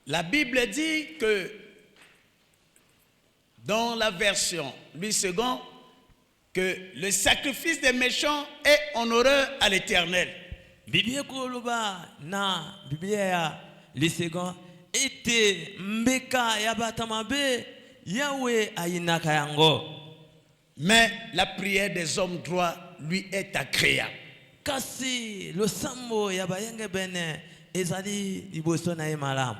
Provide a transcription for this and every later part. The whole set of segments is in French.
La Bible dit que dans la version Louis II, que le sacrifice des méchants est honoreux à l'Éternel. Biblia koloba na Biblia ya Louis II ete mbeka ya batamabe Yahweh ayinaka yango. Mais la prière des hommes droits lui est agréable. Kasi lo sambo ya bayenge bene ezali liboso na ye malamu.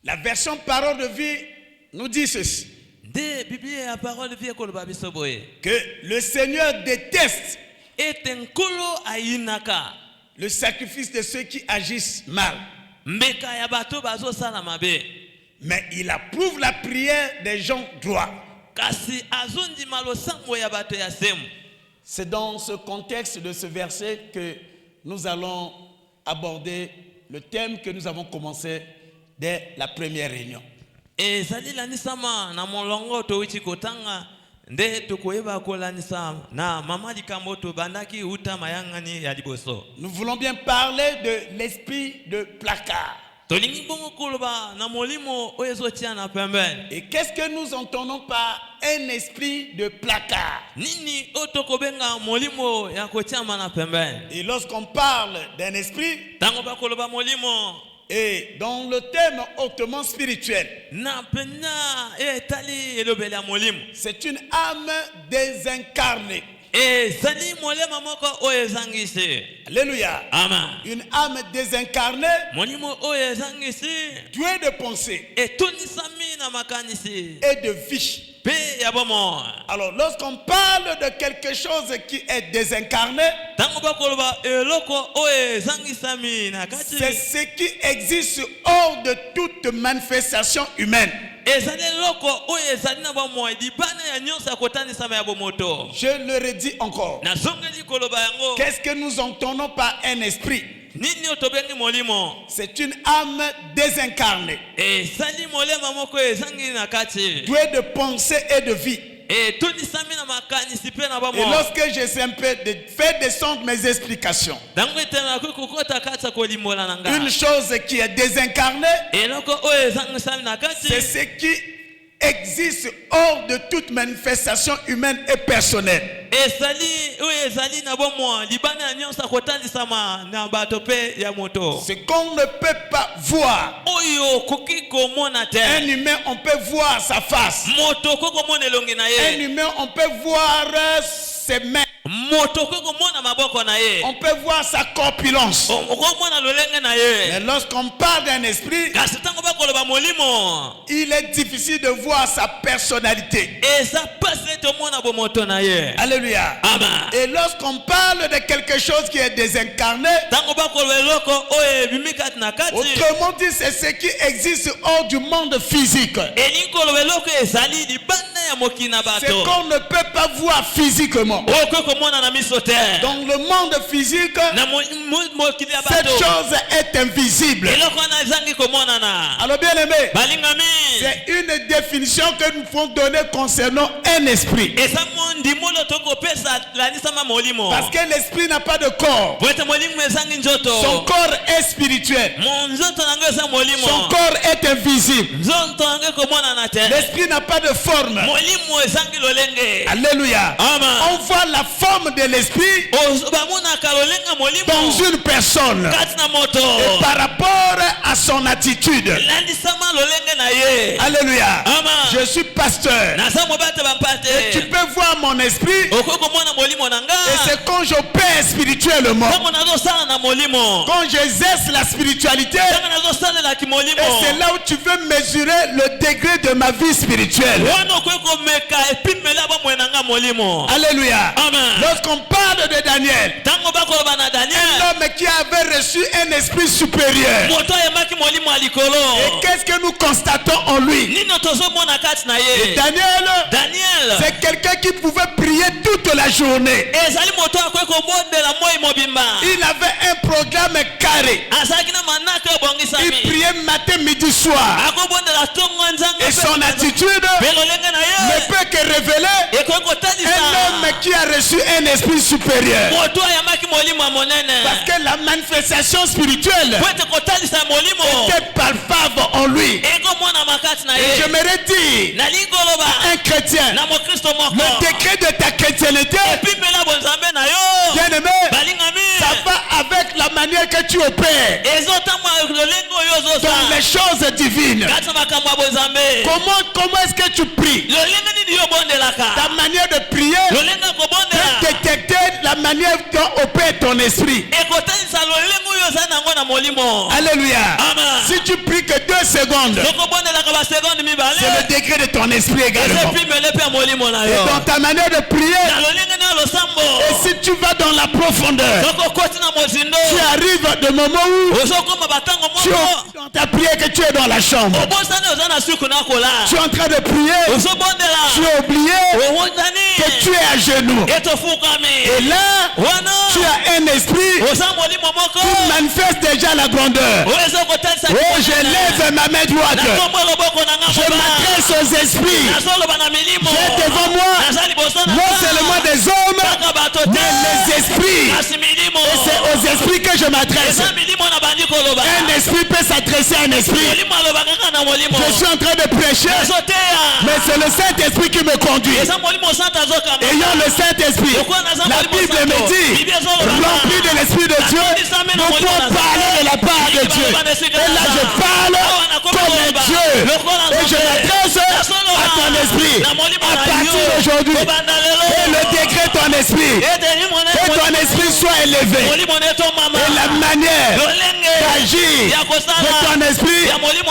La version parole de vie nous dit ceci. De Biblia ya parole de vie koloba biso boye. Que le Seigneur déteste Ete nkolo ayinaka le sacrifice de ceux qui agissent mal. mbeka ya bato bazo sala mabe. Mais il approuve la prière des gens droits. Kasi azondima lo sambo ya bato ya semu. C'est dans ce contexte de ce verset que nous allons aborder le thème que nous avons commencé dès la première réunion. Ezali lanisama na molongo to wichi kotanga nde tukoyeba kolanisa na mama likambo to bandaki uta mayangani ya liboso. Nous voulons bien parler de l'esprit de placard. Tolingi bongo koloba na molimo oyezo tia na pembeni. Et qu'est-ce que nous entendons par un esprit de placard? Nini otokobenga molimo ya kotia na pembeni. Et lorsqu'on parle d'un esprit, Tango ba koloba molimo et dans le thème hautement spirituel, na pena etali elobele ya molimo. c'est une âme désincarnée. Zali molema moko oyezangisi. Alléluia. Amen. Une âme désincarnée, Molimo oyezangisi douée de pensée etonisami na makanisi. et de vie. Pe ya bomo. Alors, lorsqu'on parle de quelque chose qui est désincarné, Tango ba koloba eloko oyezangisami na kati. c'est ce qui existe hors de toute manifestation humaine. Ezali eloko oyezali na bomo dibana ya nyonsa kotanisa ya bomoto. Je le redis encore. Na zongeli koloba yango. Qu'est-ce que nous entendons par un esprit? Nini otobengi molimo? C'est une âme désincarnée, Ezali molema moko ezangi na kati. douée de pensée et de vie. Tonisami na makanisi pe na bomo. Et lorsque j'essaie un peu de faire descendre mes explications, Dango etena kokota kata kolimola nanga. une chose qui est désincarnée, Eloko oyezangisami na kati. c'est ce qui existe hors de toute manifestation humaine et personnelle. Ezali oyezali na bomo libana ya nyonsa kotanisama na bato pe ya moto. Ce qu'on ne peut pas voir. Oyo koki komona te. Un humain, on peut voir sa face. Moto koko mona elongi na Un ye. humain, on peut voir ses mains. Moto koko mona maboko na ye. On peut voir sa corpulence. Oko mona lolenge na ye. Mais lorsqu'on parle d'un esprit, Kasi tango bakoloba molimo. il est difficile de voir sa personnalité. Eza pase to mona bomoto na ye. Alléluia. Amen. Et lorsqu'on parle de quelque chose qui est désincarné, Tango bakoloba eloko oye bimikati na kati. autrement dit, c'est ce qui existe hors du monde physique. Elingi koloba eloko ezali libanda ya mokina C'est bato. qu'on ne peut pas voir physiquement. Oko komona na miso te. Dans le monde physique, Na mokili ya cette bato. chose est invisible. Eloko na ezangi komona na. Alors bien aimé, Balingami. c'est une définition que nous pouvons donner concernant un esprit. Esa mondi molo toko pesa lanisama molimo. Parce que l'esprit n'a pas de corps. Bwete molimo ezangi njoto. Son corps est spirituel. Nzoto nango eza molimo. Son corps est invisible. Nzoto nango komona na te. L'esprit n'a pas de forme. Molimo ezangi lolenge. Alléluia. Amen. On voit la forme de l'esprit Bamona kalolenga molimo. dans une personne. Kati na moto. Et par rapport à son attitude. Landisama lolenge na ye. Alléluia. Amen. Je suis pasteur. Nasa mobate bampate. Tu peux voir mon esprit. Okoko mona molimo nanga. Et c'est quand j'opère spirituellement. Tango nazo sala na molimo. Quand j'exerce la spiritualité. Tango nazo sala na kimolimo. Et c'est là où tu veux mesurer le degré de ma vie spirituelle. Wana kweko meka epimela ba mwenanga molimo. Alléluia. Amen. Lorsqu'on parle de Daniel, Tango bakoloba na un Daniel. homme qui avait reçu un esprit supérieur. Moto yemaki molimo alikolo. Et qu'est-ce que nous constatons en lui? Nino tozo mona kati na ye. Daniel. C'est quelqu'un qui pouvait prier toute la journée. Ezali moto akweko bondela moi mobimba. Il avait un programme carré. Azaki na manaka Il bongisami. priait matin, midi, soir. Ako bondela tongo nzanga. Et son attitude belolenge na ne ye. peut que révéler Ekoko un tanisa. homme qui a reçu un esprit supérieur. Moto yemaki Parce que la manifestation spirituelle était palpable en lui. Et j'aimerais dire à un chrétien, le décret de ta chrétienté, bien aimé, ça va avec la manière que tu opères dans les choses divines. Comment est-ce que tu pries? Ta manière de prier peut détecter la manière dont opère ton esprit. Alléluia. Si tu pries que 2 secondes, c'est le degré de ton esprit également. Et dans ta manière de prier, et si tu vas dans la profondeur, tu arrives de moment où tu es dans ta prière, que tu es dans la chambre, tu es en train de prier, tu as oublié que tu es à genoux. Et là, tu as un esprit qui manifeste déjà la grandeur. Oh, je lève ma main droite. Je m'adresse aux esprits. J'ai devant moi non seulement des hommes, mais les esprits. Et c'est aux esprits que je m'adresse. Un esprit peut s'adresser à un esprit. Je suis en train de prêcher, mais c'est le Saint-Esprit qui me conduit. Ayant le Saint-Esprit, la Bible me dit, rempli de l'Esprit de Dieu, nous pouvons parler de la part de Dieu. Et là je parle comme un Dieu. Et je m'adresse à ton esprit. À partir d'aujourd'hui, et le décret de ton esprit, que ton esprit soit élevé. Et la manière d'agir de ton esprit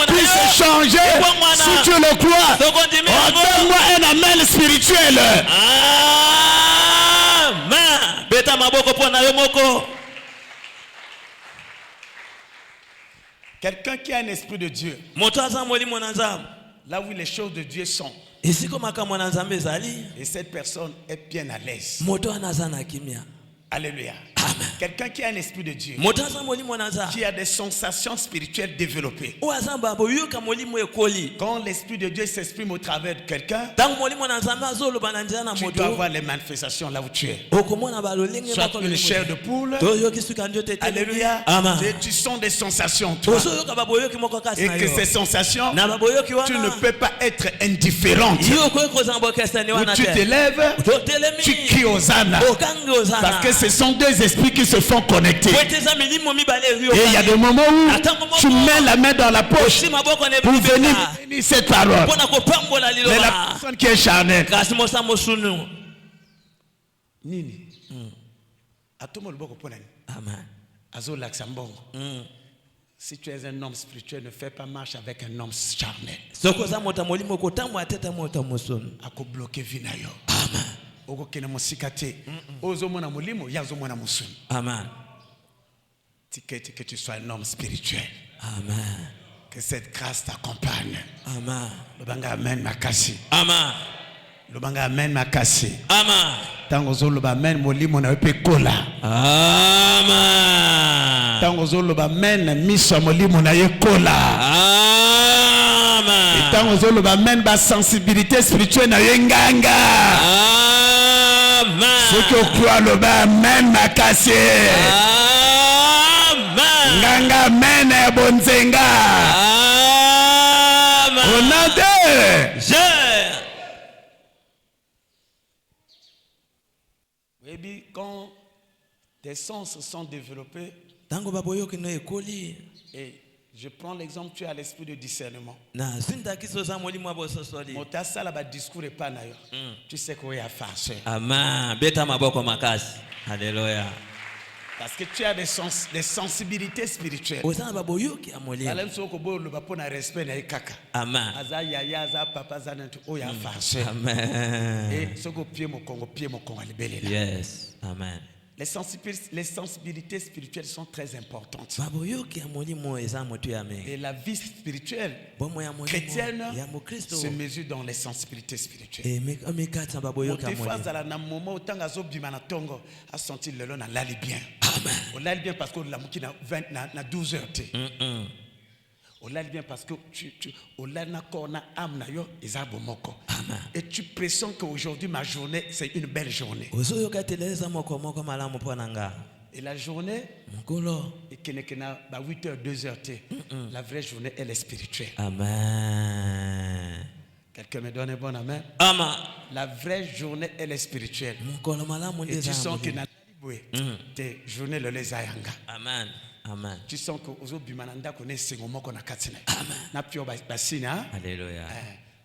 puisse changer. Si tu le crois, donne-moi un amen spirituel. Quelqu'un qui a un esprit de Dieu, là où les choses de Dieu sont, et cette personne est bien à l'aise. Alléluia. Amen. Quelqu'un qui a un esprit de Dieu, qui a des sensations spirituelles développées. Quand l'esprit de Dieu s'exprime au travers de quelqu'un, tu dois avoir les manifestations là où tu es. Soit une chair de poule. Alléluia. Tu sens des sensations, toi. Et que ces sensations, tu ne peux pas être indifférente. Où tu t'élèves, tu cries aux âmes. Parce que ce sont deux esprits qui se font connecter. Et il y a des moments où tu mets la main dans la poche pour venir bénir cette parole. Mais la personne qui est charnelle, Nini. Amen. Si tu es un homme spirituel, ne fais pas marche avec un homme charnel. Ako bloqué vinayo. Amen. Amen. Que tu sois un homme spirituel. Amen. Que cette grâce t'accompagne. Amen. Le banga amen makasi. Amen. Le banga amen makasi. Amen. Tangozo le amen molimo na pe kola. Amen. Tangozo le amen miso molimo na ye kola. Amen. Tangozo le amen ba sensibilité spirituelle na ye nganga. Ceux qui croient le bas, amen, ma cassé. Amen. Nganga, amen, bonzenga. Amen. On a deux. Baby, quand tes sens sont développés, et je prends l'exemple, tu as l'esprit de discernement. Discours est pas naïf. Tu sais quoi y a faire. Amen. Alléluia. Parce que tu as des sensibilités spirituelles. Amen. Yes. Amen. Les sensibilités spirituelles sont très importantes. Et la vie spirituelle chrétienne se mesure dans les sensibilités spirituelles. On l'a bien parce que la 12 heures. On l'a bien parce que et tu pressens qu'aujourd'hui ma journée c'est une belle journée. Et la journée, et qu'il n'est que 8h, 2h. La vraie journée, elle est spirituelle. Amen. Quelqu'un me donne un bon amen. Amen. La vraie journée, elle est spirituelle. Et tu sens que tes journées le les ayanga. Amen. Amen. Tu sens que aux bimananda connaît singomo qu'on a katsina. Na pio basina. Alléluia.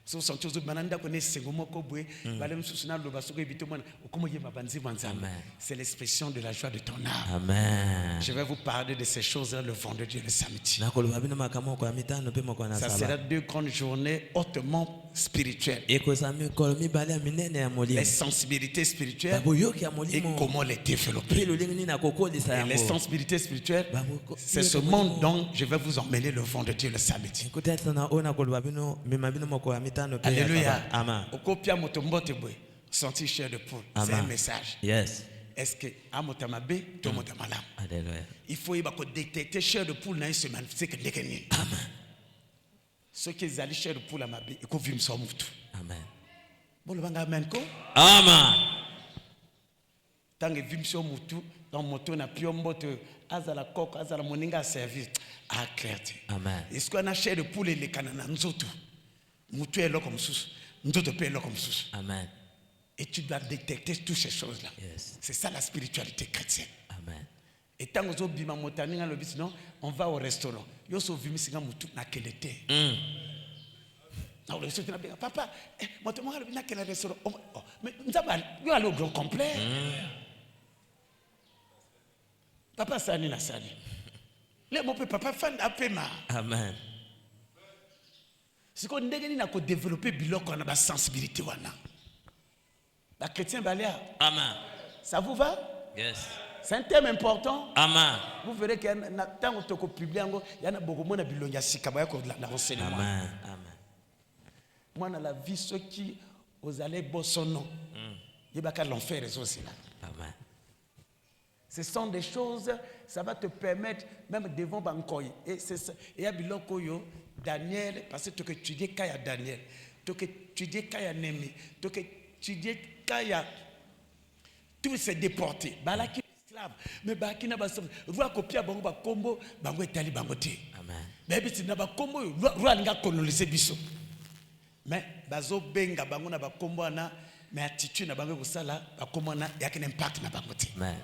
So sens aux bimananda connaît singomo ko boué. Balem susuna lo basoko ebito mona okomo yema banzi banza. C'est l'expression de la joie de ton âme. Amen. Je vais vous parler de ces choses-là le vendredi et le samedi. Ça sera 2 grandes journées hautement spirituelles. Les sensibilités spirituelles et comment les développer. Et les sensibilités spirituelles, c'est ce monde dont je vais vous emmener le vendredi et le samedi. Alléluia. Amen. Sentir chair de poule, c'est un message. Yes. Est-ce que Amotamabe, Tomotamalam? Alléluia. Il faut détecter chair de poule dans une semaine. C'est que les Amen. Ceux qui allaient chair de poule à ma bé, ils ont vu ça moutou. Amen. Bon, le banga amen ko? Amen. Tant que vu ça moutou, dans moto na piombo te azala koko azala moninga service. Ah clair. Amen. Est-ce qu'on a chair de poule et les canana nzoto? Moutou est là comme sous. Nzoto peut là comme sous. Amen. Et tu dois détecter toutes ces choses-là. Yes. C'est ça la spiritualité chrétienne. Amen. Et tant que bima motani nga lobi sinon on va au restaurant. Yo so vimi singa mutu na kelete. Na le restaurant na papa, moto mo lobi na quel restaurant. Mais nzaba yo aller au grand complet. Papa sani na sani. Le mon papa fan apema. Amen. C'est qu'on ndenge na ko développer biloko na ba sensibilité wana. La chrétien baléa. Amen. Ça vous va? Yes. C'est un thème important. Amen. Vous verrez qu'il y a un temps où tu publie, il y a beaucoup de bilonga sikabaya ko la renseignement. Amen. Amen. Moi dans la vie ceux qui aux allez bossono. Il y a l'enfer aussi là. Amen. Ce sont des choses, ça va te permettre même devant Bankoy. Et c'est ça. Et il y a biloko yo Daniel parce que tu étudies Kaya Daniel, tu étudies Kaya Némi, tu étudies Kaya tous ces déportés. Balaki mais bakina basom roi kopia bango ba kombo bango etali bango te. Amen. Mais biti na ba kombo roi linga coloniser biso. Mais bazo benga bango na ba kombo na mais attitude na bango kosala ba kombo na ya ken impact na bango te. Amen.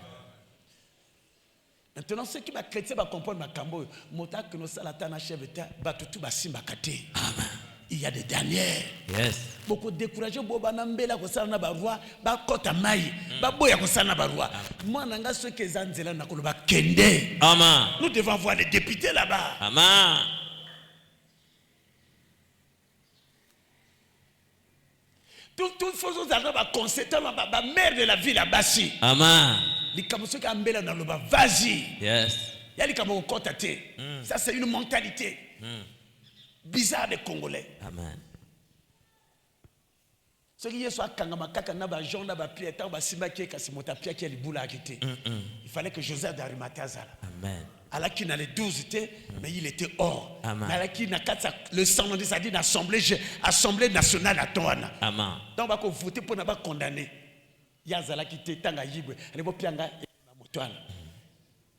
Maintenant ceux qui va chrétien va comprendre ma kambo mota que no sala ta na chef état ba tutu ba simba kate. Amen. Il y a des Daniel. Yes. Beaucoup découragés boba na mbela ko sala na ba roi ba kota mai ba boya ko sala na ba roi. Moi nanga ceux qui zanzela na ko ba kende. Amen. Nous devons voir les députés là-bas. Amen. Tout faisons dans ba conséquent ba maire de la ville à Bassi. Amen. Les kamoso ka mbela na loba vas-y. Yes. Ya li kamo kota te. Ça c'est une mentalité. Bizarre des Congolais. Amen. Ce qui est soit kangama kaka na ba Jean na ba Pierre ta ba simba ki kasi mota Pierre ki libula akité. Il fallait que Joseph d'Arimathie azala. Amen. Alors qu'il n'allait 12 mais il était hors. Amen. Mais alors qu'il n'a qu'à le sang on dit ça dit assemblée nationale à Toana. Amen. Donc on va voter pour ne pas condamner. Yazala qui était tanga yibwe. Les bo pianga na motwana.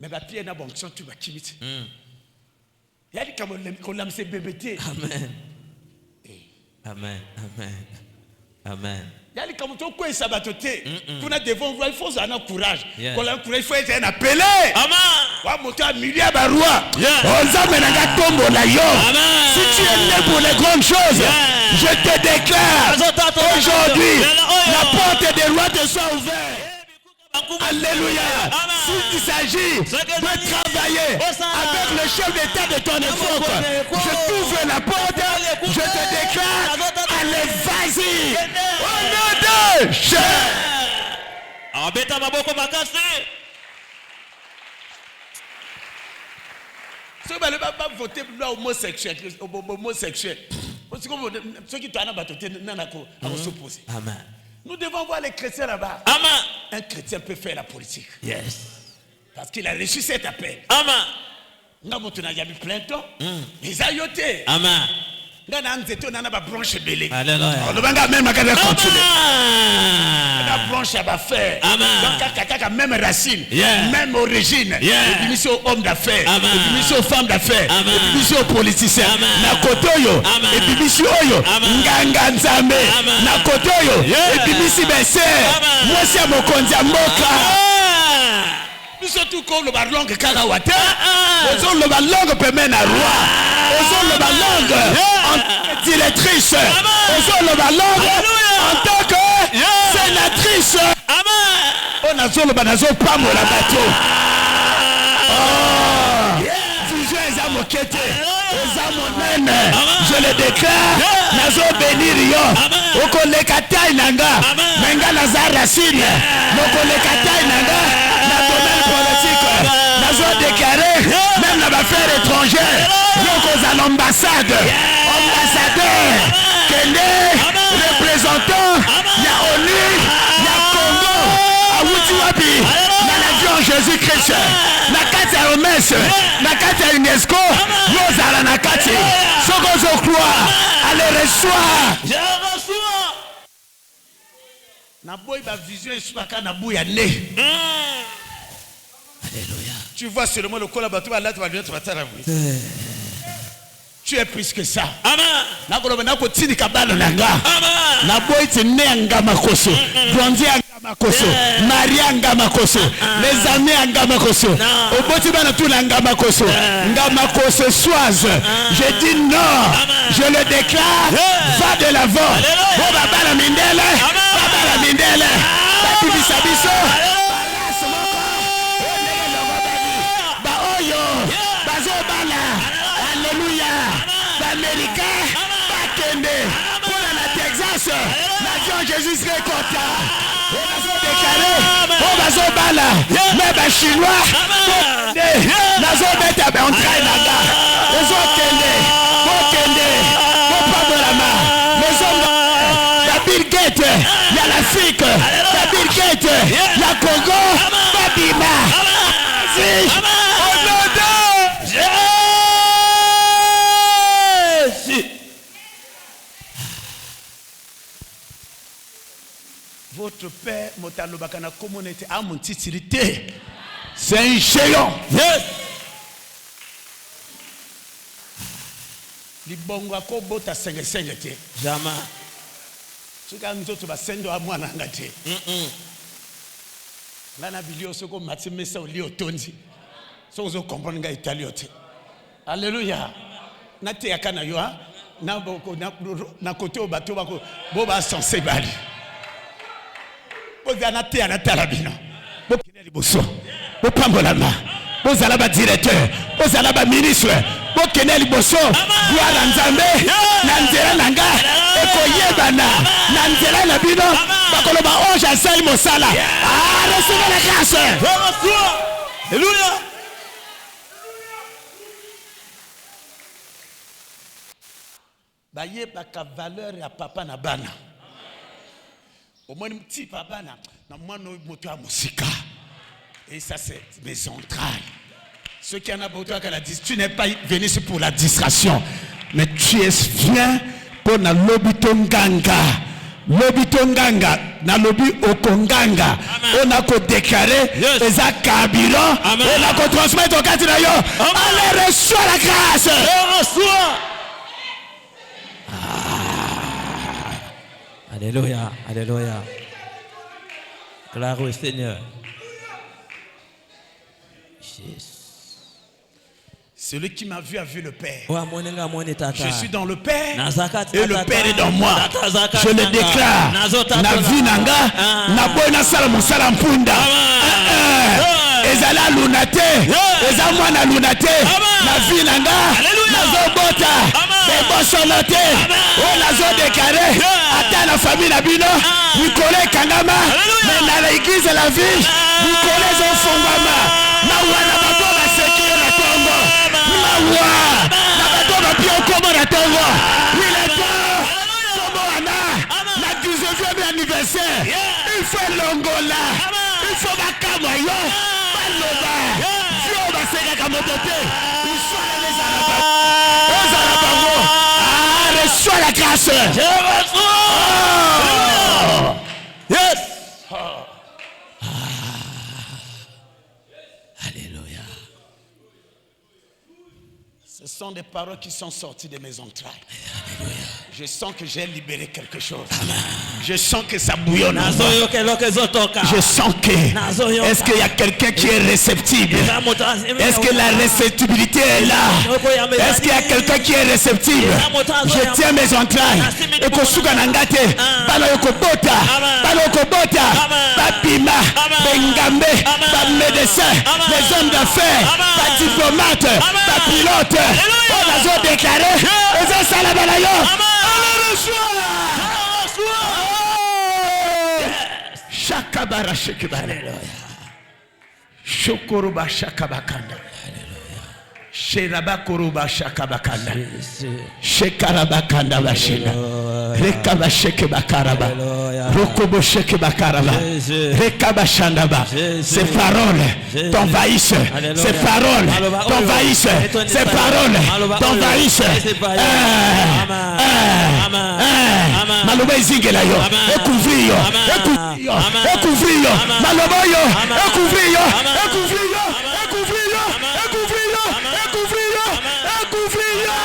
Mais ba Pierre na bonction tu va kimiti. Il y a des comme l'âme c'est BBT. Amen. Amen. Amen. Amen. Il y a des comme toi quoi ça va te ter. Qu'on a devant voir il faut ça courage. Qu'on a courage il faut être un appelé. Amen. Wa moto a milieu ba roi. Ozame na gatombo na yo. Si tu es né pour les grandes choses, je te déclare aujourd'hui la porte des rois te soit ouverte. Alléluia. S'il s'agit de travailler avec le chef d'état de ton époque, je t'ouvre la porte, je te déclare, allez, vas-y. Au nom de Jésus. Ceux qui ne vont pas voter pour l'homosexuel, ceux qui t'ont à s'opposer. Amen. Nous devons voir les chrétiens là-bas. Amen. Un chrétien peut faire la politique. Yes. Parce qu'il a reçu cet appel. Amen. Nous avons plein de temps. Les ayotés. Amen. Alléluia. La branche à faire. Donc, même racine, même origine. Émission homme d'affaires, émission femme d'affaires, émission politicien. Nakotoyo, émission oyo, nganga nzambe. Nakotoyo, émission bese. Moi c'est mon kondia moka. Nous surtout qu'on le langue cacahuate. Nous sommes le langue permet à roi. Nous sommes le langue directrice. Nous sommes le langue en tant que sénatrice. On a sur le banazo pas mon la bateau. Je le déclare. Nazo bénir yo. Oko le katai nanga. Menga nazar racine. Oko le katai nanga. Na domaine politique. Nazo déclaré. Même dans l'affaire étrangère. Nous à l'ambassade. Ambassadeur. Kende. Représentant. Ya ONU. Ya Congo. Awutiwapi. Dans Jésus-Christ. Na kati ya Romès. Na kati ya UNESCO. Yozala na kati. Soko zo croix. Allez reçois. Je reçois. Na boy ba vision eswaka na boya né. Alléluia. Tu vois seulement le collaborateur là tu vas venir tu vas t'arrêter. Tu es plus que ça. Amen. Na koloba na ko tini kabalo nanga. Amen. Na boy tene ngama koso. Grandi ngama koso. Maria ngama koso. Les amis ngama koso. Oboti bana tout ngama koso. Ngama koso soise. Je dis non. Je le déclare. Va de l'avant. Oh baba la mindele. Baba la mindele. Baba bisabiso. Ba oyo. Bazo bala. Alléluia. Américain, pas Kende, pour la Texas, l'avion Jésus serait content. On va se décaler, on va se bala, même un chinois, la zone est à on traîne là-bas. Les autres Kende, pour Kende, pour pas de la main. Les hommes, la Bill Gates, il y a l'Afrique, la Bill Gates, la Congo, Babima. Au nom de Jésus. Votre père, Motalobakana, communauté, a mon titilité. C'est un géant. Yes. Libongo akobota senge te. Jamais. Soka nzoto ba sendo amwana ngate. Lana bilio soko matimesa oli otondi. So zo comprendre nga italio te. Alléluia. Na te yakana yo ha. Na boko na kote obato bako bo ba sensé bali. Bo na te ana talabino. Bo kineli boso. Bo pambola ma. Bo zala ba directeur. Bo zala ba ministre. Bo kineli boso. Gloire nzambe. Na nzela nanga. Ekoyebana. Na nzela na bino. Bakolo ba onge asali mosala. Ah, recevez la grâce. Alléluia. Baye baka valeur ya papa na bana. Au moins petit papa na mwana moto ya musika. Et ça c'est mes entrailles. Ceux qui en a besoin que la tu n'es pas venu pour la distraction, mais tu es viens pour na lobby tonganga. Lobby tonganga na lobby okonganga. On a ko déclarer les akabiro. On a ko transmettre au cadre yo. Allez reçois la grâce. Reçois. Alléluia, alléluia. Gloire au Seigneur. Celui qui m'a vu a vu le Père. Je suis dans le Père et le Père est dans moi. Je le déclare. Na vie nanga, na bona salam salam punda. Ezala lunate, ezala mwana lunate. Na vie nanga, na zobota, bosolote. O la zo déclaré. Ata la famille na bino, Nicolas Kangama, mais na l'église de la ville, Nicolas Zofongama. Na wana bato ba sekiro na Congo. Na bato ba pio Congo na Congo. Il est temps. Congo ana. La 19e anniversaire. Il faut l'Angola. Il faut bakama yo. Baloba. Dieu ba seka kamotote. Il faut les Arabes. Aux Arabes. grâce. Je reçois. Yes. Alléluia. Ce sont des paroles qui sont sorties de mes entrailles. Alléluia. Je sens que j'ai libéré quelque chose. Amen. Je sens que ça bouillonne. Je sens que... Est-ce qu'il y a quelqu'un qui est réceptible? Est-ce que la réceptibilité est là? Est-ce qu'il y a quelqu'un qui est réceptible? Je tiens mes entrailles. Ekosuka nangate. Balo yokobota. Balo yokobota. Babima. Bengambe. Médecin. Les hommes d'affaires. Diplomates. Pilotes. On a déclaré. Les salabalayo. Shakabara shakabara. Shokuruba shakabakanda. Sherabakuruba shakabakanda. Shekarabakanda bashina. Rekaba shekebakaraba. Rokobo shekebakaraba. Rekaba shandaba. Ces paroles t'envahissent. Ces paroles t'envahissent. Ces paroles t'envahissent. Maloba izingela yo. Ekouvri yo. Ekouvri yo. Maloba yo. Ekouvri yo. Ekouvri yo. Ekouvri yo. Ekouvri yo. Ekouvri yo. Ekouvri yo.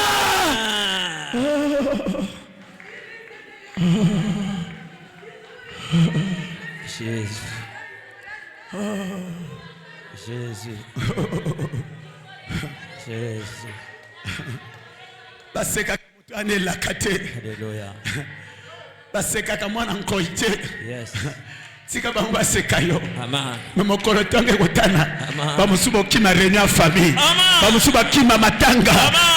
Jésus. Jésus. Jésus. Baseka mutane lakate. Alléluia. Baseka kamwana nkoite. Yes. Sika bamba sekayo. Amen. Memokoro tonge kutana. Bamusuba okima réunion famille. Bamusuba kima matanga.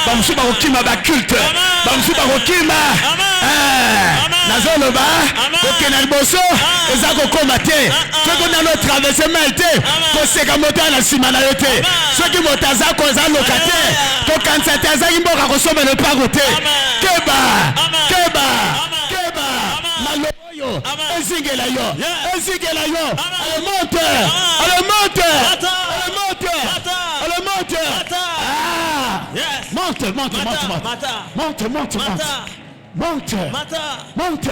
Bamusuba okima ba culte. Bamusuba okima. Nazoloba. Okena liboso. Ezako komate. Toko na no traverser maite. Ko seka mota na simana yote. Soki mota zako za lokate. To kansata za imboka ko soma le pagote. Keba. Keba. Keba. Maloyo. Ezingela yo. Ezingela yo. Allez monte. Allez monte. Allez monte. Allez monte. Monte, monte, monte, monte. Monte, monte, monte. Monte. Monte.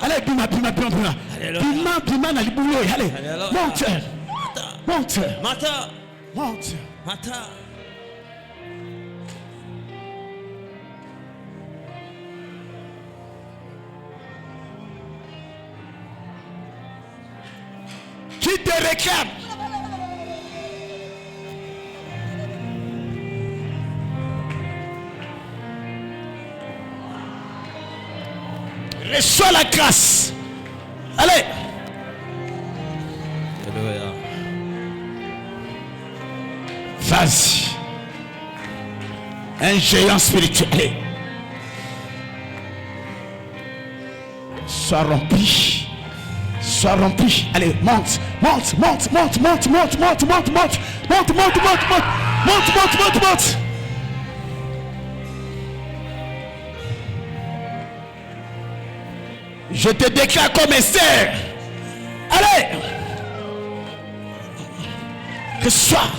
Allez, bima, bima, bima, bima. Bima, bima na libulo. Allez. Monte. Monte. Monte. Qui te réclame? Reçois la grâce. Allez. Alléluia. Vas-y. Un géant spirituel. Allez. Sois rempli. Sois rempli. Allez, monte, monte, monte, monte, monte, monte, monte, monte, monte, monte, monte, monte, monte, monte, monte, monte, monte. Je te déclare comme Esther. Allez. Reçois.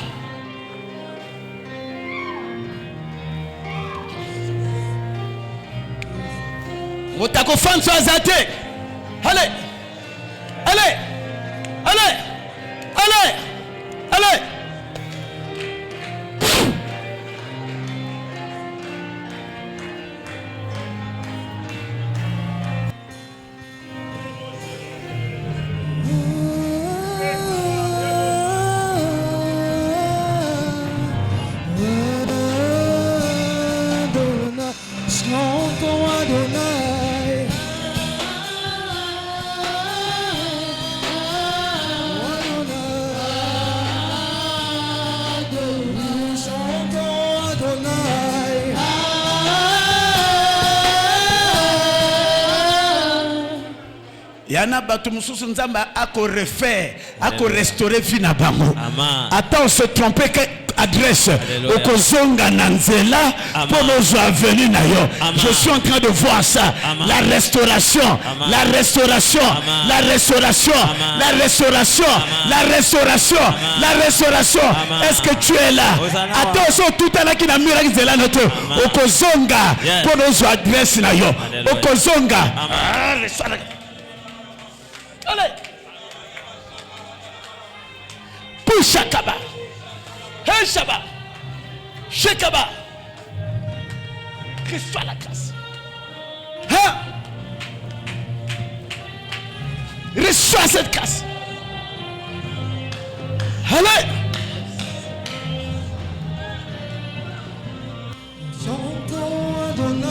Otakofan soit azate. Allez. Allez, allez, allez, allez. Yana batu mususu nzamba ako refaire, ako restaurer vie na bango. Attends, on se trompait que adresse okozonga nanzela pour nous venir na yo. Je suis en train de voir ça. La restauration, la restauration, la restauration, la restauration, la restauration, la restauration. Est-ce que tu es là? Attention, tout à l'heure qui n'a miracle de la note. Okozonga pour nous adresse na yo. Okozonga. Allez. Pouchakaba. Hey Shaba. Shekaba. Reçois la grâce. Hein? Reçois cette grâce. Allez. Chantons Adonai.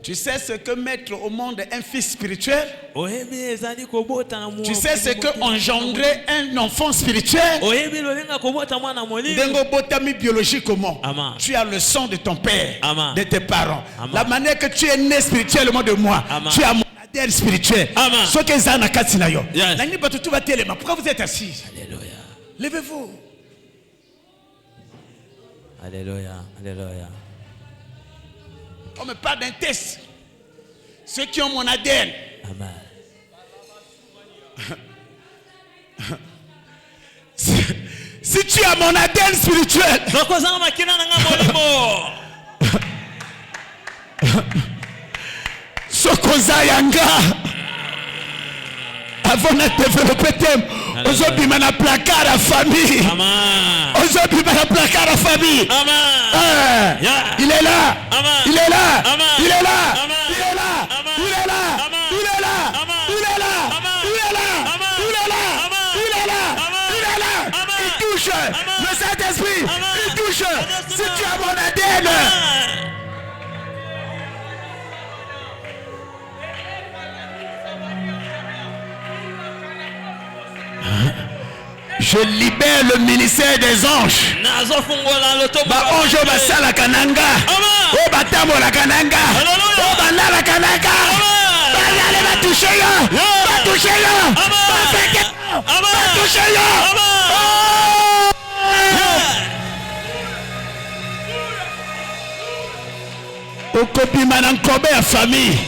Tu sais ce que mettre au monde un fils spirituel? Tu sais ce que engendrer un enfant spirituel? Biologiquement, tu as le sang de ton père, de tes parents. La manière que tu es né spirituellement de moi, tu as mon ADN spirituel. Pourquoi vous êtes assis? Levez-vous. Alléluia, alléluia. On me parle d'un test. Ceux qui ont mon ADN. Amen. Si tu as mon ADN spirituel, Sokoza Yanga, avant de développer thème, aujourd'hui, on a placard la famille. Aujourd'hui, on a placard la famille. Il est là. Il est là. Il est là. Il est là. Il est là. Il est là. Il est là. Il est là. Il est là. Il est là. Il est là. Il touche le Saint-Esprit. Il touche. Si tu as mon ADN. Je libère le ministère des anges. Ange basala kananga. Oh batamo la kananga. Oh banda la kananga. Banda va toucher yo. Va toucher yo. Va toucher yo. Okopima na nkobe ya famille.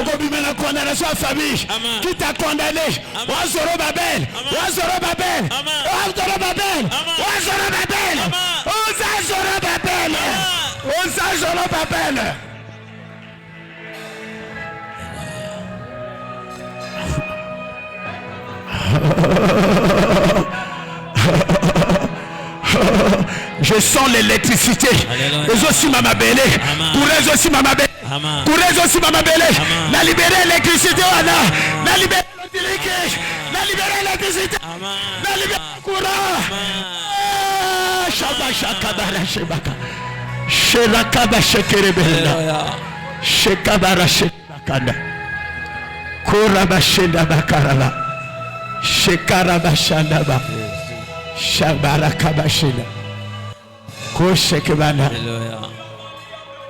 Okopima na condamnation ya famille. Qui t'a condamné? Wazoro Babel. Wazoro Babel. Wazoro Babel. Wazoro Babel. Wazoro Babel. Wazoro Babel. Je sens l'électricité. Les aussi mama belé. Courez aussi mama belé. Courez aussi mama belé. La libérer l'électricité. La libérer La libérer l'électricité. La libérer le courant. Shabashakabara Shebaka. Sherakaba Shekerebela. Shekabara Shebakanda. Korabashenda Bakaraba. Shekarabashandaba. Shabarakabashenda. Koshekebana.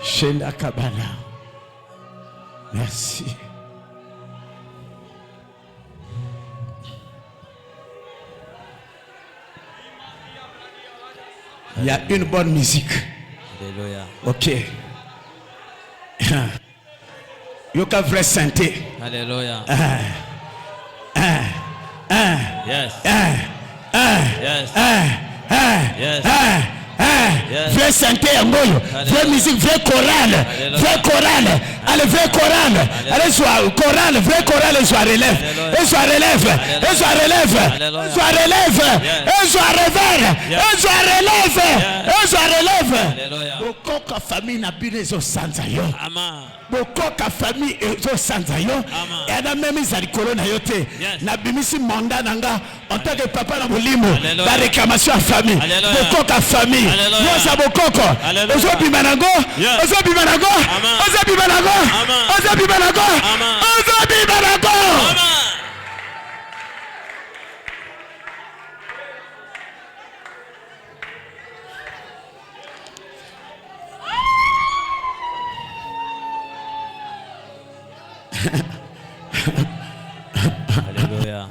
Shenda Kabana. Merci. Il y a une bonne musique. Alléluia. Ok. Yoka vrai santé. Alléluia. Yes. Yes. Yes. Vrai santé, vraie musique, vrai chorale. Vrai chorale. Allez, vrai chorale. Allez, soit chorale, vrai chorale, et soit relève. Et soit relève. Et soit relève. Et soit relève. Et soit révèle. Et soit relève. Et soit relève. Bokoka famille n'a plus les sanzayo. Bokoka famille et sanzayo. Et à même ils ont na yote. Na bimisi mandat nanga en tant que papa na bolimo. La réclamation à famille. Bokoka famille. Yosa bokoko. Ozo bimanago. Ozo bimanago. Ozo bimanago. Ozo bimanago. Ozo bimanago. Alléluia.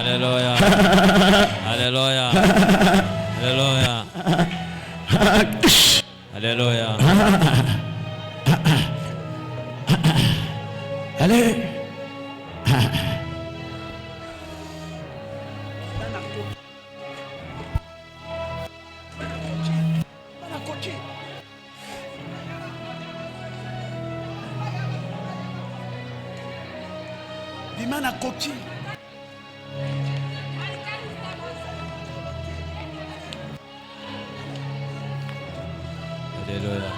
Alléluia. Alléluia. Alléluia. Alléluia. Allez. Bimana koki. Alléluia.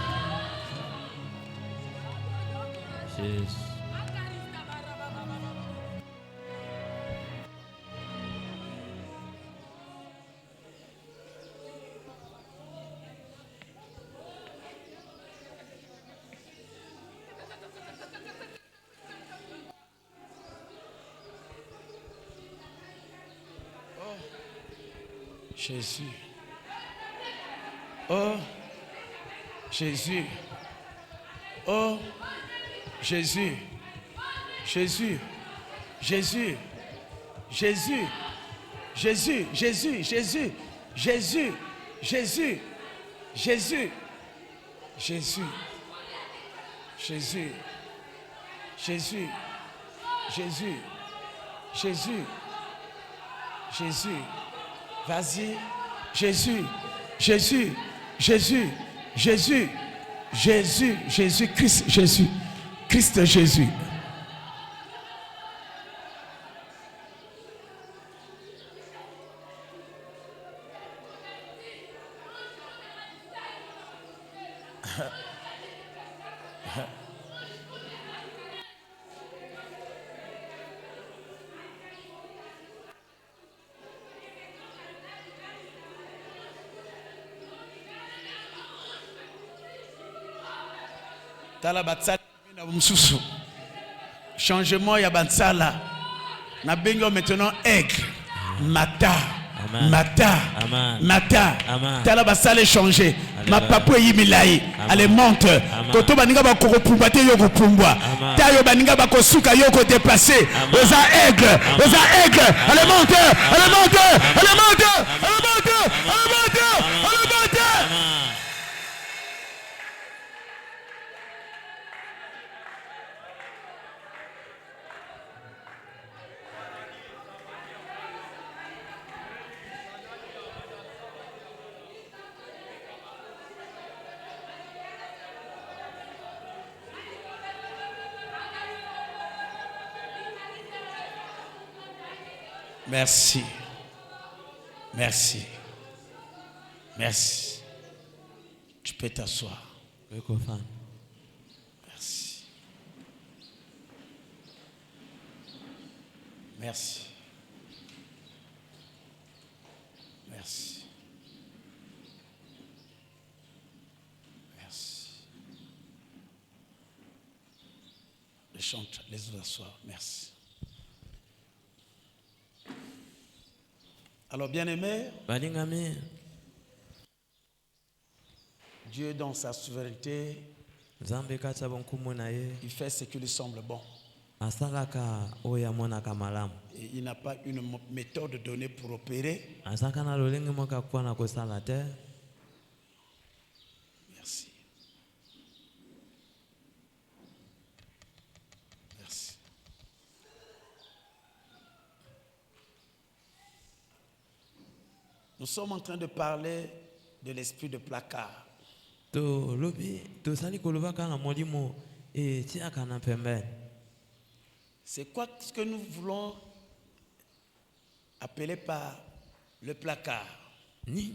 Jésus. Jésus. Oh, Jésus. Oh, Jésus. Jésus. Jésus. Jésus. Jésus. Jésus. Jésus. Jésus. Jésus. Jésus. Jésus. Jésus. Jésus. Jésus. Jésus. Jésus. Vas-y. Jésus. Jésus. Jésus. Jésus. Jésus. Jésus. Christ. Jésus. Christ Jésus. Tala batsala na mususu. Changement ya batsala. Na bengo maintenant aigle. Mata. Amen. Mata. Amen. Mata. Amen. Tala basala changer. Ma papa yimilai. Elle monte. Koto baninga ba kokopumba te yoko pumbwa. Tayo baninga ba kosuka yoko dépasser. Oza aigle. Oza aigle. Elle monte. Elle monte. Elle monte. Elle monte. Elle monte. Elle monte. Merci. Merci. Merci. Tu peux t'asseoir. Merci. Merci. Merci. Merci. Les chantres, les autres asseoir. Merci. Alors, bien-aimés, Dieu, dans sa souveraineté, il fait ce qui lui semble bon. Et il n'a pas une méthode donnée pour opérer. Merci. Merci. Nous sommes en train de parler de l'esprit de placard. C'est quoi ce que nous voulons appeler par le placard? Les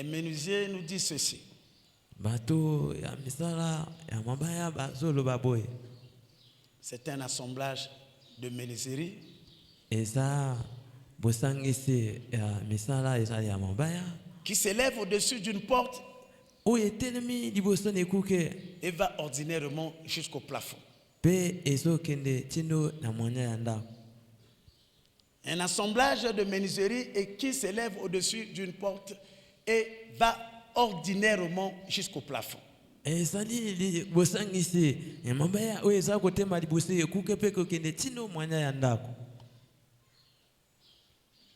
menuisiers nous disent ceci. C'est un assemblage de menuiserie qui s'élève au-dessus d'une porte et va ordinairement jusqu'au plafond. Un assemblage de menuiserie et qui s'élève au-dessus d'une porte et va ordinairement jusqu'au plafond.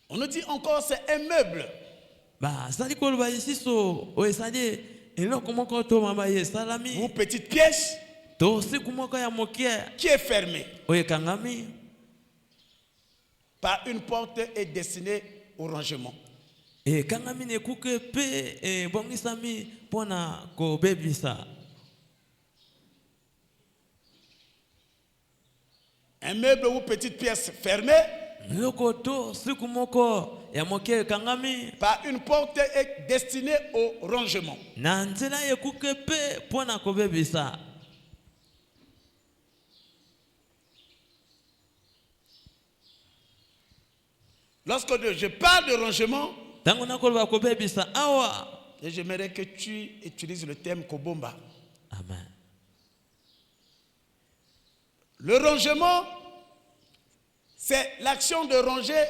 On nous dit encore c'est un meuble. Ou petite pièce qui est fermée par une porte et destinée au rangement. Un meuble ou petite pièce fermée par une porte est destinée au rangement. Lorsque je parle de rangement, et j'aimerais que tu utilises le terme Kobomba. Amen. Le rangement, c'est l'action de ranger.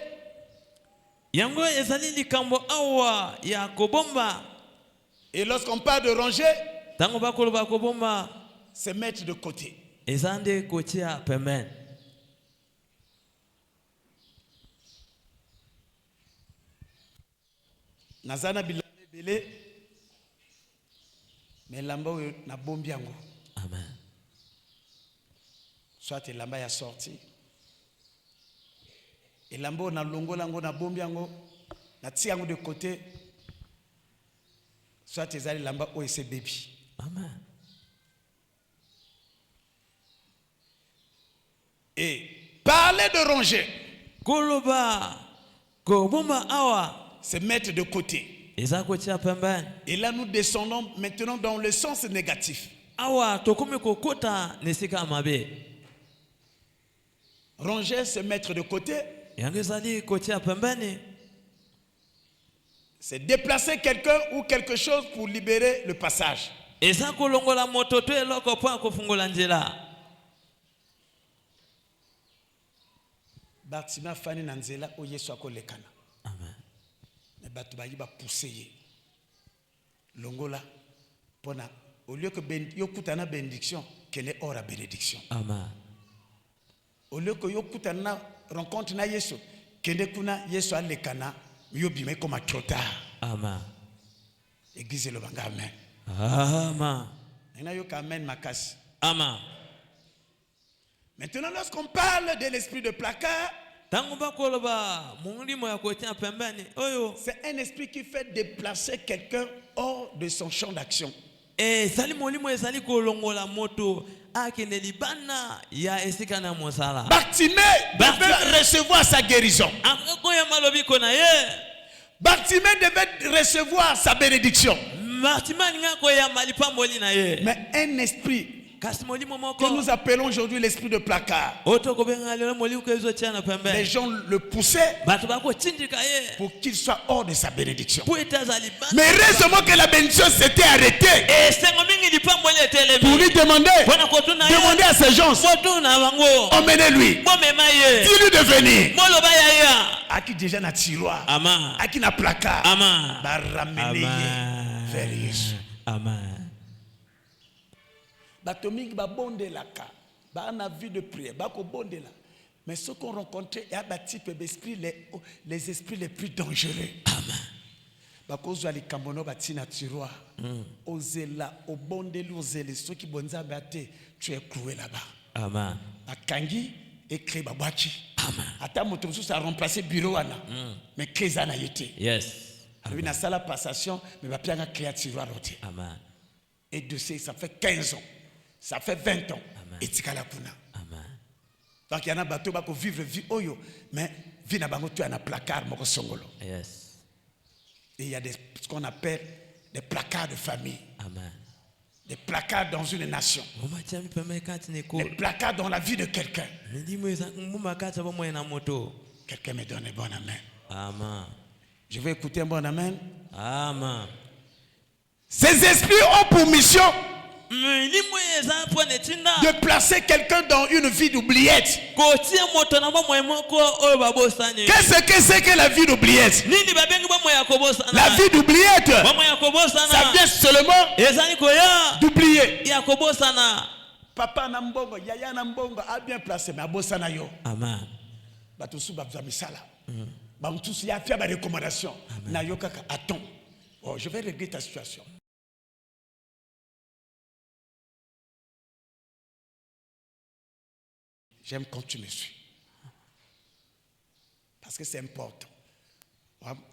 Et lorsqu'on parle de ranger, c'est mettre de côté. Nazana bilamba belé, mais lamba na bombiango. Amen. Soit lamba ya sorti. Et lamba na longo lango na bombiango, na tiango de côté. Soit ezali lamba o ese baby. Amen. Et parler de ranger, c'est mettre de côté. Et là nous descendons maintenant dans le sens négatif. Ranger, c'est mettre de côté. C'est déplacer quelqu'un ou quelque chose pour libérer le passage. Batima fani nanzela o Yesu akolekana. Amen. Mais batuba yiba pousser longola pona au lieu que yokutana bénédiction qu'elle est hors la bénédiction. Amen. Au lieu que yokutana rencontre na Yesu kende kuna Yesu alekana yobime comme trop tard. Amen. Église le banga amen. Amen. Ena yoka amen makasi. Amen. Maintenant, lorsqu'on parle de l'esprit de placard, c'est un esprit qui fait déplacer quelqu'un hors de son champ d'action. Bartimée devait recevoir sa guérison. Bartimée devait recevoir sa bénédiction. Mais un esprit que nous appelons aujourd'hui l'esprit de placard. Les gens le poussaient pour qu'il soit hors de sa bénédiction. Mais heureusement que la bénédiction s'était arrêtée. Pour lui demander à ces gens, emmenez-lui, dis-lui de venir. À qui déjà n'a tiroir, à qui n'a placard, va ramener vers Jésus. Amen. Batoming ba bonde la ka, ba na vie de prière, ba ko bonde la. Mais ceux qu'on rencontrait, il y a des types d'esprits, les esprits les plus dangereux. Amen. Ba ko zo ali kambono ba tina tiroir. Ozela, o bonde li ozele, ceux qui bonza bate, tu es cloué là-bas. Amen. Ba kangi écrit ba boachi. Amen. Ata moto ça a remplacé bureau wana. Mais kreza na yete. Yes. Alors il a ça la passation, mais ba pianga créer tiroir roté. Amen. Et de ça fait 15 ans. Ça fait 20 ans. Et tikala kuna. Amen. Donc il y en a bateau qui vivre vie oyo, mais vie na bango tu as un placard moko songolo. Yes. Et il y a ce qu'on appelle des placards de famille. Amen. Des placards dans une nation. Des placards dans la vie de quelqu'un. Quelqu'un me donne un bon amen. Amen. Je vais écouter un bon amen. Amen. Ces esprits ont pour mission de placer quelqu'un dans une vie d'oubliette. Qu'est-ce que c'est que la vie d'oubliette? La vie d'oubliette, ça vient seulement d'oublier. Papa Nambongo, Yaya Nambongo a bien placé, mais Abosana yo. Amen. Batusu Babzamisala. Bamtus ya fait ma recommandation. Nayoka attends. Oh, je vais régler ta situation. J'aime quand tu me suis. Parce que c'est important.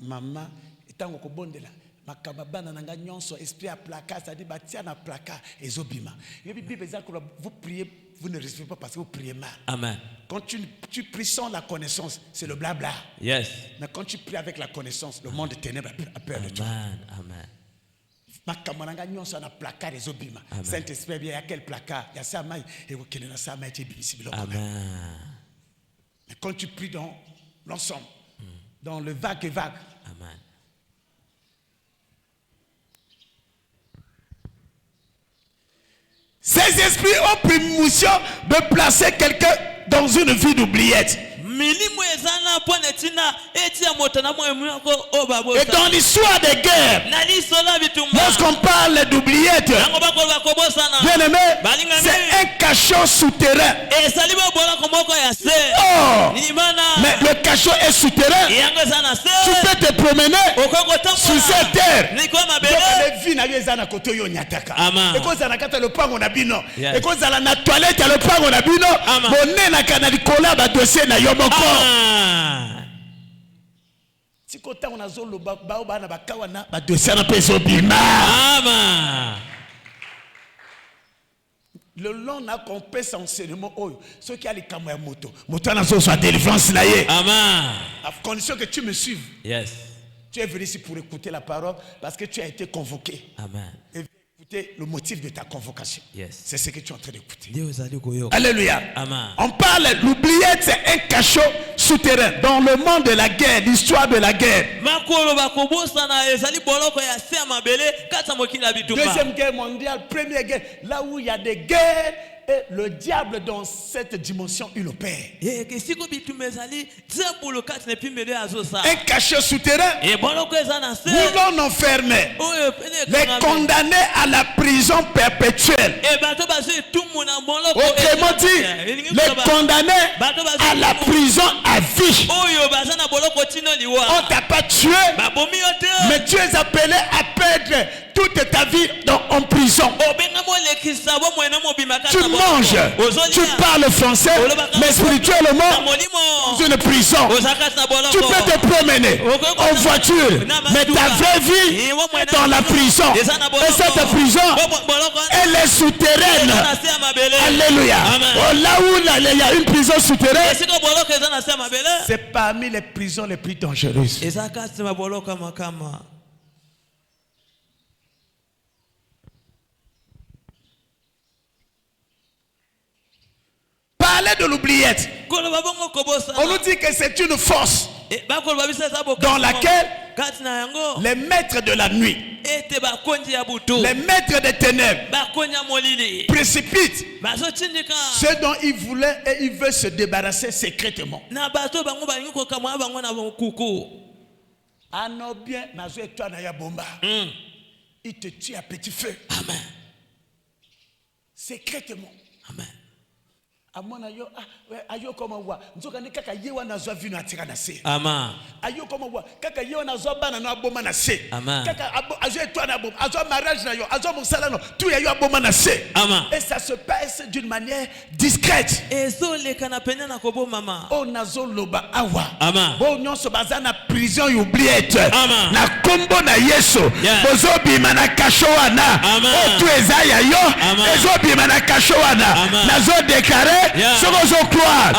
Maman, étant au bonde là, ma kababana nanga nyonso esprit à placard, ça dit batia na placard et zobima. Vous priez, vous ne recevez pas parce que vous priez mal. Amen. Quand tu pries sans la connaissance, c'est le blabla. Yes. Mais quand tu pries avec la connaissance, le monde des ténèbres a peur de toi. Amen. Makamananga nyonso na placard et zobima. Saint-Esprit, il y a quel placard? Il y a ça maille et vous connaissez ça maille et bimisible. Amen. Mais quand tu pries dans l'ensemble, dans le vague et vague. Amen. Ces esprits ont pris mission de placer quelqu'un dans une vie d'oubliette. Et dans l'histoire des guerres, lorsqu'on parle d'oubliette, bien aimé, c'est un cachot souterrain. Oh, mais le cachot est souterrain. Tu peux te promener sur cette terre. Et quand ça n'a pas le pain, on a bino. Et quand ça n'a pas toilette, le pain, on a bino. Mon nez n'a qu'à Nicolas, bah dossier na yomoko. Si quand on a zolo ba ba na ba kawana, bah dossier na peso bima. Amen. Le long n'a qu'on peut s'enseignement. Ceux qui ont les caméras moto, moto n'a soit délivrance là. Amen. À condition que tu me suives. Yes. Tu es venu ici pour écouter la parole parce que tu as été convoqué. Amen. Et écouter le motif de ta convocation. Yes. C'est ce que tu es en train d'écouter. Alléluia. Amen. On parle, l'oubliette, c'est un cachot souterrain dans le monde de la guerre, l'histoire de la guerre. Deuxième guerre mondiale, première guerre, là où il y a des guerres. Et le diable dans cette dimension, il opère. Un cachot souterrain où l'on enfermait les condamnés à la prison perpétuelle. Autrement dit, les condamnés à la prison à vie. On t'a pas tué, mais tu es appelé à perdre toute ta vie en prison. Tu manges, tu parles français, mais spirituellement, dans une prison. Tu peux te promener en voiture, mais ta vraie vie est dans la prison. Et cette prison, elle est souterraine. Alléluia. Là où il y a une prison souterraine, c'est parmi les prisons les plus dangereuses. parlait de l'oubliette. On nous dit que c'est une force dans laquelle les maîtres de la nuit, les maîtres des ténèbres précipitent ce dont ils voulaient et ils veulent se débarrasser secrètement. Bien, il te tue à petit feu. Amen. Secrètement. Amen. Amen. Ayo koma wa nzoka ni kaka yewa na zwa vino atira na se. Amen. Ayo koma wa kaka yewa na zwa bana na aboma na se. Amen. Kaka azo etwa na aboma, azo mariage na yo, azo musala no, tout ya yo aboma na se. Amen. Et ça se passe d'une manière discrète. Ezo le kana penya na kobo mama. O nazo loba awa. Amen. Bo nyonso baza na prison y'oubliette. Amen. Na kombo na Yesu. Bozo bima na kashowana. O tu ezaya yo. Ezo bima na kashowana. Nazo déclarer. Ce que je crois,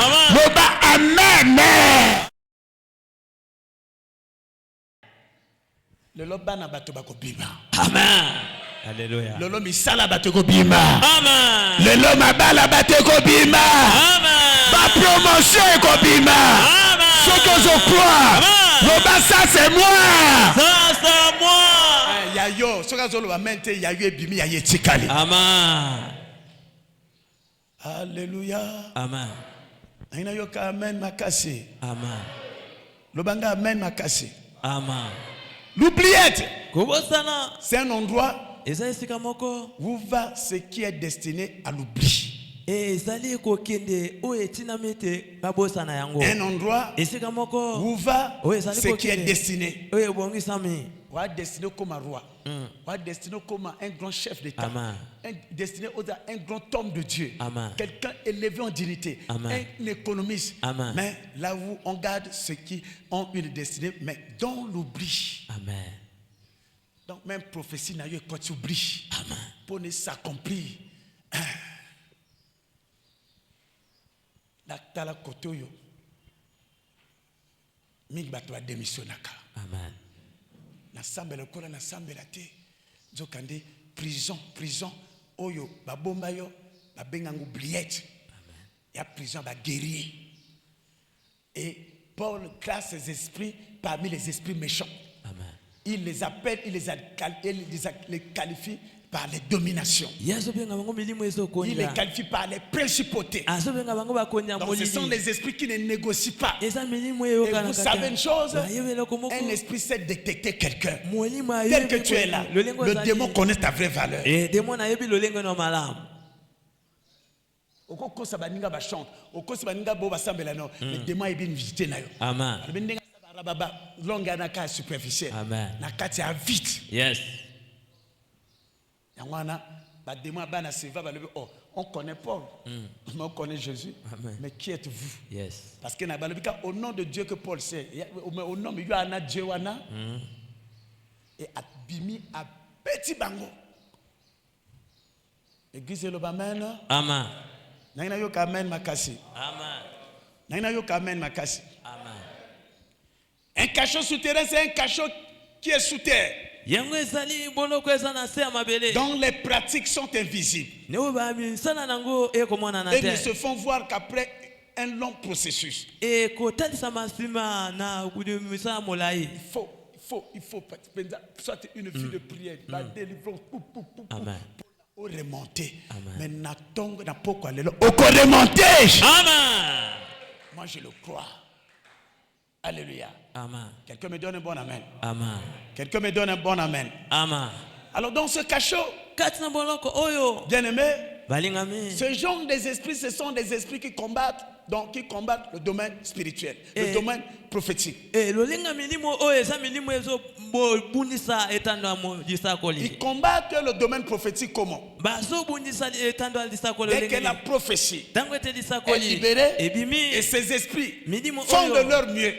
amen. Le loba na bato bako bima. Amen. Alléluia. Le lomi sala bato ko bima. Amen. Le loma bala bato ko bima. Amen. Ba promotion ko bima. Amen. Ce que je crois, loba ça c'est moi. Ça c'est moi. Ya yo, ce que je loba mente ya yo bimi ya yetikali. Amen. Alléluia. Amen. Aina yo ka amen makasi. Amen. Lobanga amen makasi. Amen. L'oubliette, Kobosana. c'est un endroit Ezali moko. où va ce qui est destiné à l'oubli. Ezali ko kende o etina mete babosana yango. Un endroit Esika moko. où va ezali ce ko qui est kende. destiné. O ebongi sami. On va destiné comme un roi. On va destiné comme un grand chef d'État. Amen. Destiné à un grand homme de Dieu. Amen. Quelqu'un élevé en dignité. Amen. Un économiste. Amen. Mais là où on garde ceux qui ont une destinée, mais dans l'oubli. Amen. Donc même prophétie n'a eu quand tu oublies. Amen. Pour ne s'accomplir. La tala kotoyo. Mingi bato ba démissionnaka. Amen. Na sambe le kola na sambe la te. Zokande prison oyo ba bomba yo ba bengangu oubliette. Amen. Il y a prison ba guerrier. Et Paul classe ses esprits parmi les esprits méchants. Amen. Il les appelle, il les qualifie par les dominations. Il les qualifie par les principautés. Donc ce sont les esprits qui ne négocient pas. Et vous savez une chose, un esprit sait détecter quelqu'un. Tel que tu es là, le démon connaît ta vraie valeur. Le démon est bien visité. Amen. Longue superficielle. Amen. Na kati ya vite. Yes. On connaît Paul, mais on connaît Jésus. Amen. Mais qui êtes-vous? Yes. Parce que au nom de Dieu que Paul sait, au nom de Dieu, et abimi à petit bango. Église le Amen. Amen. Naina yo kamen makasi. Amen. Naina yo kamen makasi. Amen. Un cachot souterrain, c'est un cachot qui est sous terre. Donc les pratiques sont invisibles. Et ne se font voir qu'après un long processus. Il faut soit une vie de prière, la délivrance, Amen. pour remonter. Amen. Mais n'attend n'a pas quoi aller là. Au remonter. Amen. Moi je le crois. Alléluia. Amen. Quelqu'un me donne un bon amen. Amen. Quelqu'un me donne un bon amen. Amen. Alors dans ce cachot, bien aimé, ce genre des esprits, ce sont des esprits qui combattent le domaine spirituel, le domaine prophétique. Ils combattent le domaine prophétique comment? Dès que la prophétie est libérée et ces esprits font de leur mieux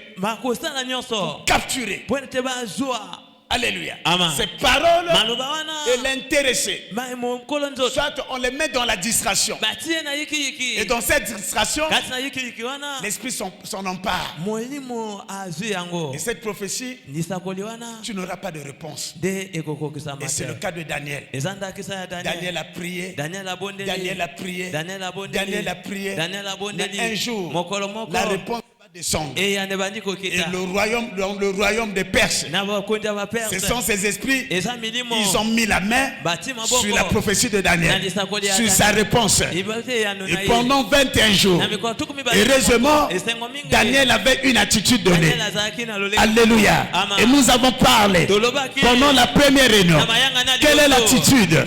pour capturer Alléluia. Amen. Ces paroles Maloba wana. et l'intéressé. Soit Soit on les met dans la distraction. Et dans cette distraction, l'esprit s'en empare. Et cette prophétie, tu n'auras pas de réponse. Et c'est le cas de Daniel. Daniel a prié. Daniel a prié. Daniel a prié. Mais un jour, la réponse va descendre. Et le royaume des Perses, ce sont ces esprits, ils ont mis la main sur la prophétie de Daniel, sur sa réponse. Et pendant 21 jours, heureusement, Daniel avait une attitude donnée. Alléluia. Et nous avons parlé pendant la première réunion. Quelle est l'attitude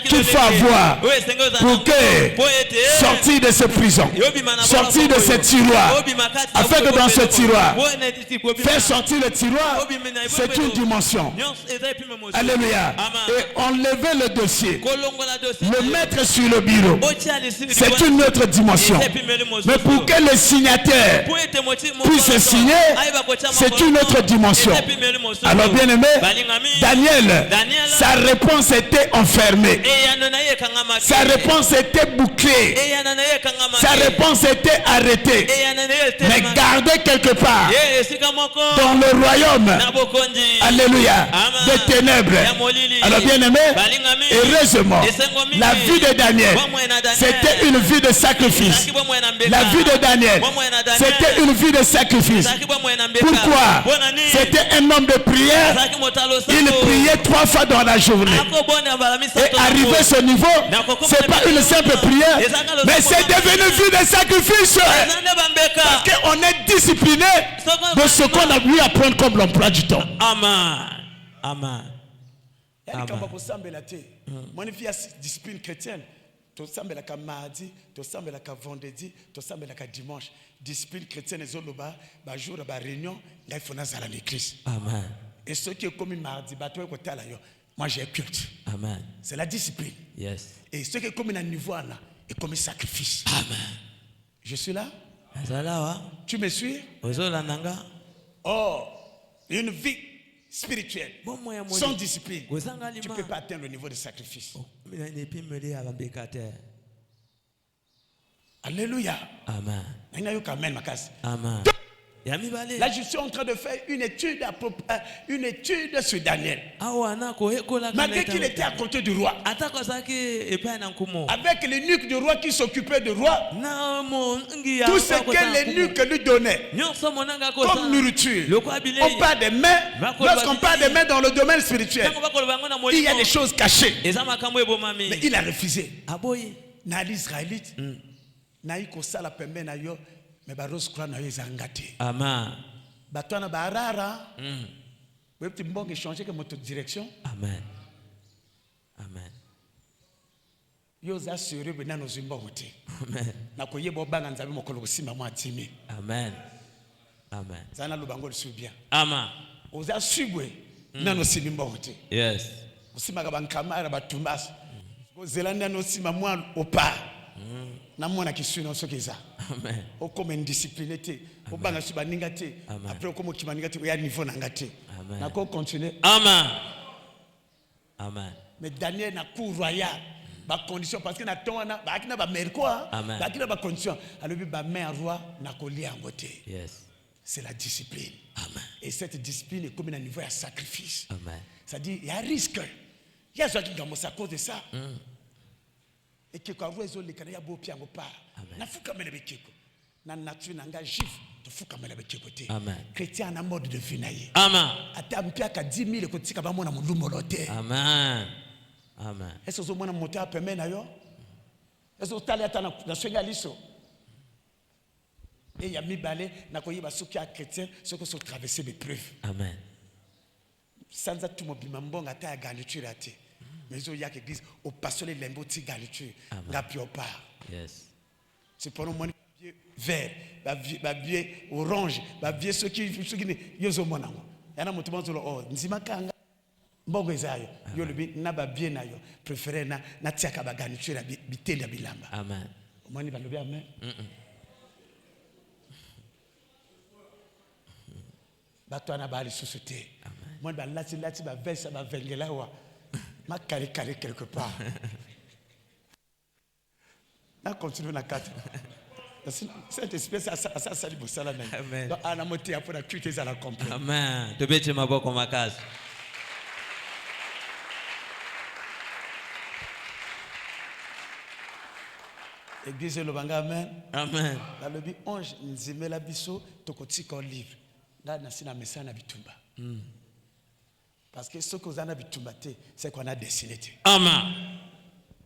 qu'il faut avoir pour sortir de cette prison, sortir de ce tiroir, afin que dans ce tiroir, faire sortir le tiroir, c'est une dimension. Alléluia. Et enlever le dossier, le mettre sur le bureau, c'est une autre dimension. Mais pour que le signataire puisse signer, c'est une autre dimension. Alors bien aimé, Daniel, sa réponse était enfermée. Sa réponse était bouclée. Sa réponse était arrêtée. Mais gardée quelque part dans le royaume, alléluia, des ténèbres. Alors bien aimé, heureusement, la vie de Daniel, c'était une vie de sacrifice. La vie de Daniel, c'était une vie de sacrifice. Pourquoi? C'était un homme de prière. Il priait 3 fois dans la journée. Et arrivé à ce niveau, ce n'est pas une simple prière, mais c'est devenu une vie de sacrifice. Parce qu'on est discipliné de ce qu'on a voulu apprendre comme l'emploi du temps. Amen. Amen. Mon vie a discipline chrétienne. Tu sembles la mardi, tu sembles la vendredi, tu sembles la dimanche. Discipline chrétienne et zoloba, ba jour ba réunion, il faut naître à l'église. Amen. Et ce qui est comme mardi, ba toi côté là moi j'ai culte. Amen. C'est la discipline. Yes. Et ce qui est comme un niveau là, est comme un sacrifice. Amen. Je suis là. Tu me suis? Oh, une vie spirituelle sans discipline, tu ne peux pas atteindre le niveau de sacrifice. Alléluia. Amen. Amen. Là, je suis en train de faire une étude sur Daniel. Malgré qu'il était à côté du roi, avec l'eunuque du roi qui s'occupait du roi, tout ce que l'eunuque lui donnait comme nourriture, on parle des mains. Lorsqu'on parle des mains dans le domaine spirituel, il y a des choses cachées. Mais il a refusé. Dans l'Israélite, mais baros croit na yezangate. Amen. Batwana barara. Vous pouvez mbonge changer que votre direction. Amen. Amen. Yoza sure bena no zimba wote. Amen. Na koyeba obanga nzabe mokolo kusima mwa timi. Amen. Amen. Zana lubango lisu bien. Amen. Oza subwe na no simba wote. Yes. Usima ka bankamara batumbas. Zelanda no sima mwa opa. Namona kisuna sokeza. Amen. Okome indiscipliné te. Obanga suba ningate. Après okome kimaningate ya niveau nangate. Amen. Na ko continuer. Amen. Amen. Mais Daniel na cour royal ba condition parce que na tona ba akina ba merko ba akina ba condition alobi ba main roi na kolia ngote. Yes. C'est la discipline. Amen. Et cette discipline est comme un niveau de sacrifice. Amen. Ça dit il y a risque. Il y a ceux qui gagnent à cause de ça. Et que quand vous êtes les Canadiens, vous pouvez pas. Na fuka mele bekeko. Na nature nanga juif, to fuka mele bekeko te. Chrétien na mode de vie na ye. Amen. Ata mpia ka 10 000 ko tika ba mona mulumbo lote. Amen. Amen. Est-ce que vous mona monter à permet na yo? Est-ce que tali ata na senga liso? Et ya mibale na ko yeba soki a chrétien, ceux qui sont traversés des preuves. Amen. Sanza tout mobima mbonga ta ya garniture ate. Mais il y a l'église au pasteur les lemboti galiture ngapi opa. Yes. C'est pour nous vert, ba vieux orange, ba vieux ceux qui ne yozo monango. Yana mutumo zolo oh nzima kanga mbongo ezayo. Yo lebi na ba bien na yo préféré na tiaka ba galiture biteli ya bilamba. Amen. Omoni ba lobi amen. Batwana ba ali société. Amen. Moi, là, tu vas verser, va venir là, ma carré quelque part. On continue la carte. Cette espèce, ça, ça, dit, ça, là, Amen. donc, à la moitié, après, la cuite, ça la comprend. Amen. Tu peux te m'avoir comme ma case. Église le banga, amen. Amen. Dans le but, on nzime la biso, tokoti kon livre. Là, na sina message na bitumba. Parce que ce que vous en avez bitumba, c'est qu'on a dessiné. Amen.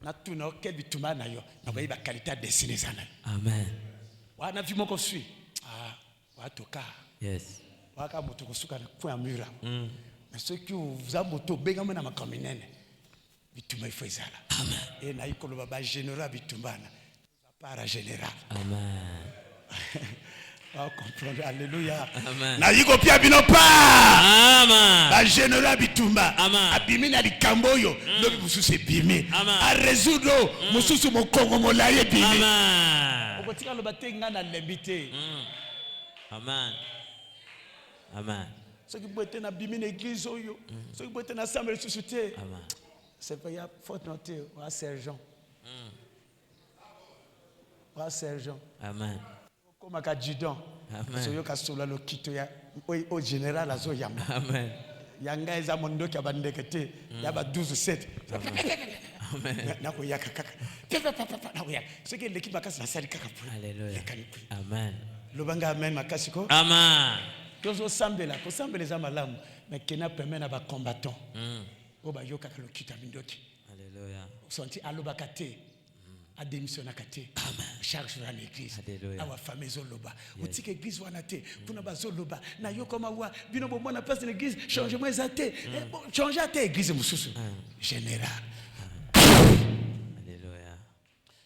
Na tout na quel bitumba na yo, na voyez la qualité dessinée ça na. Amen. Wa na vu mon suit. Ah, wa toka. Yes. Wa ka moto ko suka na point mura. Mais ceux qui vous a moto benga na makominene. Bitumba il faut ça là. Amen. Et na ikolo baba général bitumba na. Para général. Amen. Ah, comprendre. Alléluia. Amen. Na yiko pia bino pa. Amen. Ba général bitumba. Amen. Abimi na likamboyo. Lobi mususu bimi. Amen. A résoudre mususu mo kongo mo laye bimi. Amen. Okotika lo batenga na lembité. Amen. Amen. Ce qui peut être na bimi na église oyo. Ce qui peut être na assemblée société. Amen. C'est pas ya faute noter wa sergent. Wa sergent. Amen. Comme un adjudant. Amen. So yo ka sola lo kito ya au général azo yamba. Amen. Yanga eza mondo ki abandekete ya ba 12-7. Amen. Na ko yaka kaka. Na ko yaka. Ce que l'équipe makasi na sali kaka pour. Alléluia. Amen. Lobanga amen makasi ko. Amen. Tozo sambela, ko sambela za malamu, mais kena permet na ba combattant. O ba yo kaka lo kita mindoki. Alléluia. Senti alobaka te. A démissionné kate. Amen. Charge dans l'église. Alléluia. Awa famille zoloba. Outi que église wana te. Kuna ba zoloba. Na yo koma wa bino bo mona place de l'église. Changement ezate. Changer à te église mususu. Général. Alléluia.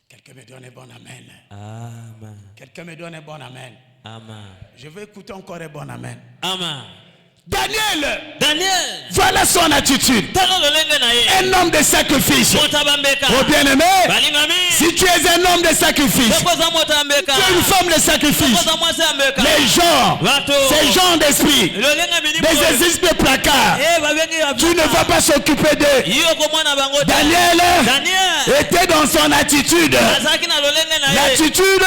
Quelqu'un me donne un bon amen. Amen. Quelqu'un me donne un bon amen. Amen. Je vais écouter encore un bon amen. Amen. Daniel, voilà son attitude. Un homme de sacrifice. Oh bien-aimé, si tu es un homme de sacrifice, tu es une femme de sacrifice, les gens, ces gens d'esprit, des exercices de placard, tu ne vas pas s'occuper d'eux. Daniel était dans son attitude. L'attitude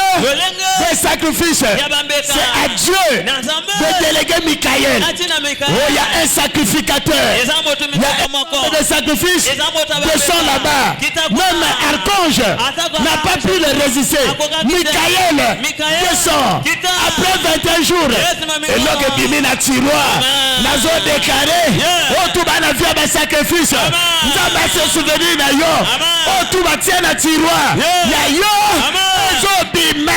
des sacrifices. C'est à Dieu de déléguer Michael. Oh, il y a un sacrificateur. Il y a un de sacrifice de son là-bas. Même Archange n'a pas pu le résister. Michael descend après 21 jours. Et là que Bimi n'a tiroir. Nazo déclaré. Oh, tout va faire un sacrifice. Nous avons se souvenir d'ailleurs. Oh, tout va tirer un tiroir. Yayo. Ezo Bima.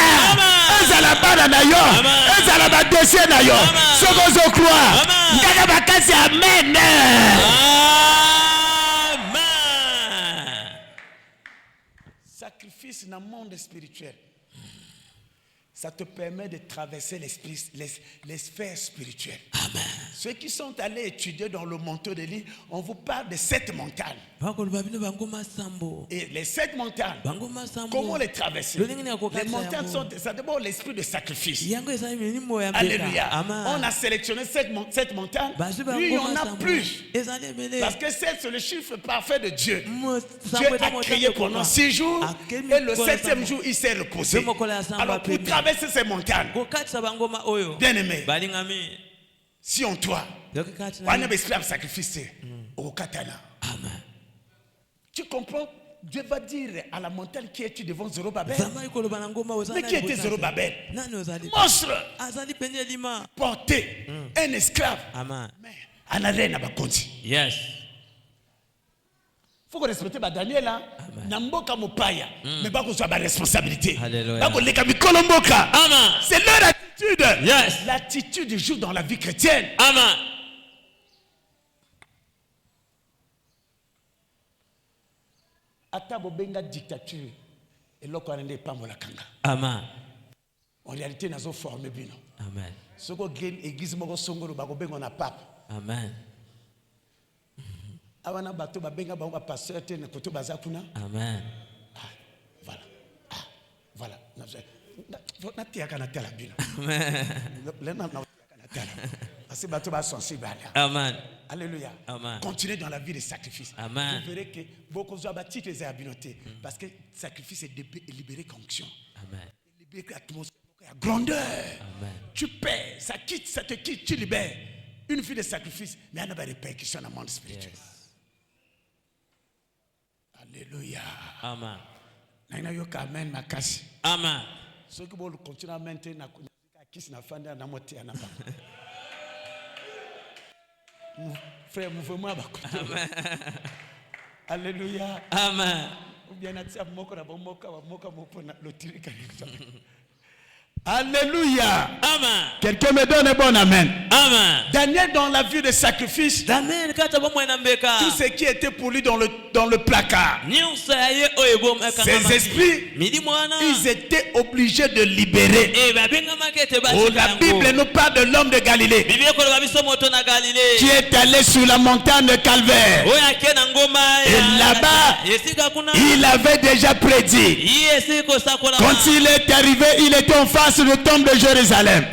Ezalabana d'ailleurs. Ezalaba dossier d'ailleurs. Ce que je crois. Amen. Amen. Sacrifice dans le monde spirituel. Ça te permet de traverser les sphères spirituelles. Amen. Ceux qui sont allés étudier dans le manteau de l'île, on vous parle de 7 montagnes. Et les 7 montagnes, comment les traverser? Les montagnes sont d'abord l'esprit de sacrifice. Alléluia. On a sélectionné 7 montagnes. Lui, il y en a plus. Parce que 7, c'est le chiffre parfait de Dieu. Dieu a créé pendant 6 jours. Et le 7e jour, il s'est reposé. Alors, pour traverser ces montagnes, bien aimé, si on toi, on a besoin de sacrifice au katana. Amen. Tu comprends? Dieu va dire à la montagne qui es-tu devant Zorobabel? Mais qui était Zorobabel? Monstre! Porté un esclave. Amen. En arène à Bakonzi. Yes. Il faut qu'on respecte Daniel. Namboka Mopaya. Mais pas qu'on soit ma responsabilité. Alléluia. C'est leur attitude. Yes. L'attitude joue dans la vie chrétienne. Amen. Atabo benga dictature. Et là, on n'est pas molakanga. Amen. En réalité, nous avons formé bino. Amen. Ce qu'on gagne, église moko songolo bako benga na pape. Amen. Awana bato ba benga ba pasteur te na koto bazakuna. Amen. Voilà. Voilà. Na tia kana tela bino. Amen. Le na na kana tela. Parce que bato ba sensible. Amen. Alléluia. Amen. Continuez dans la vie de sacrifice. Amen. Vous verrez que beaucoup de bâtis les habilités. Parce que le sacrifice est libéré qu'onction. Amen. Libéré atmosphère, grandeur. Amen. Tu paies, ça te quitte, tu libères. Une vie de sacrifice, mais il y a des répercussions dans le monde spirituel. Yes. Alléluia. Amen. Amen, makasi. Amen. Ceux qui veulent continuer à maintenir la kiss na fanda na moté na ba. Frère, mouvement ba. Alléluia. Amen. Ou bien atia moko na moka mopo na lotirika. Alléluia. Amen. Quelqu'un me donne un bon amen. Amen. Daniel, dans la vie de sacrifice, Amen. tout ce qui était pour lui dans le placard, ces esprits, ils étaient obligés de libérer. Oh, la Bible nous parle de l'homme de Galilée qui est allé sur la montagne de Calvaire. Et là-bas, il avait déjà prédit. Quand il est arrivé, il était en face de tombe de Jérusalem.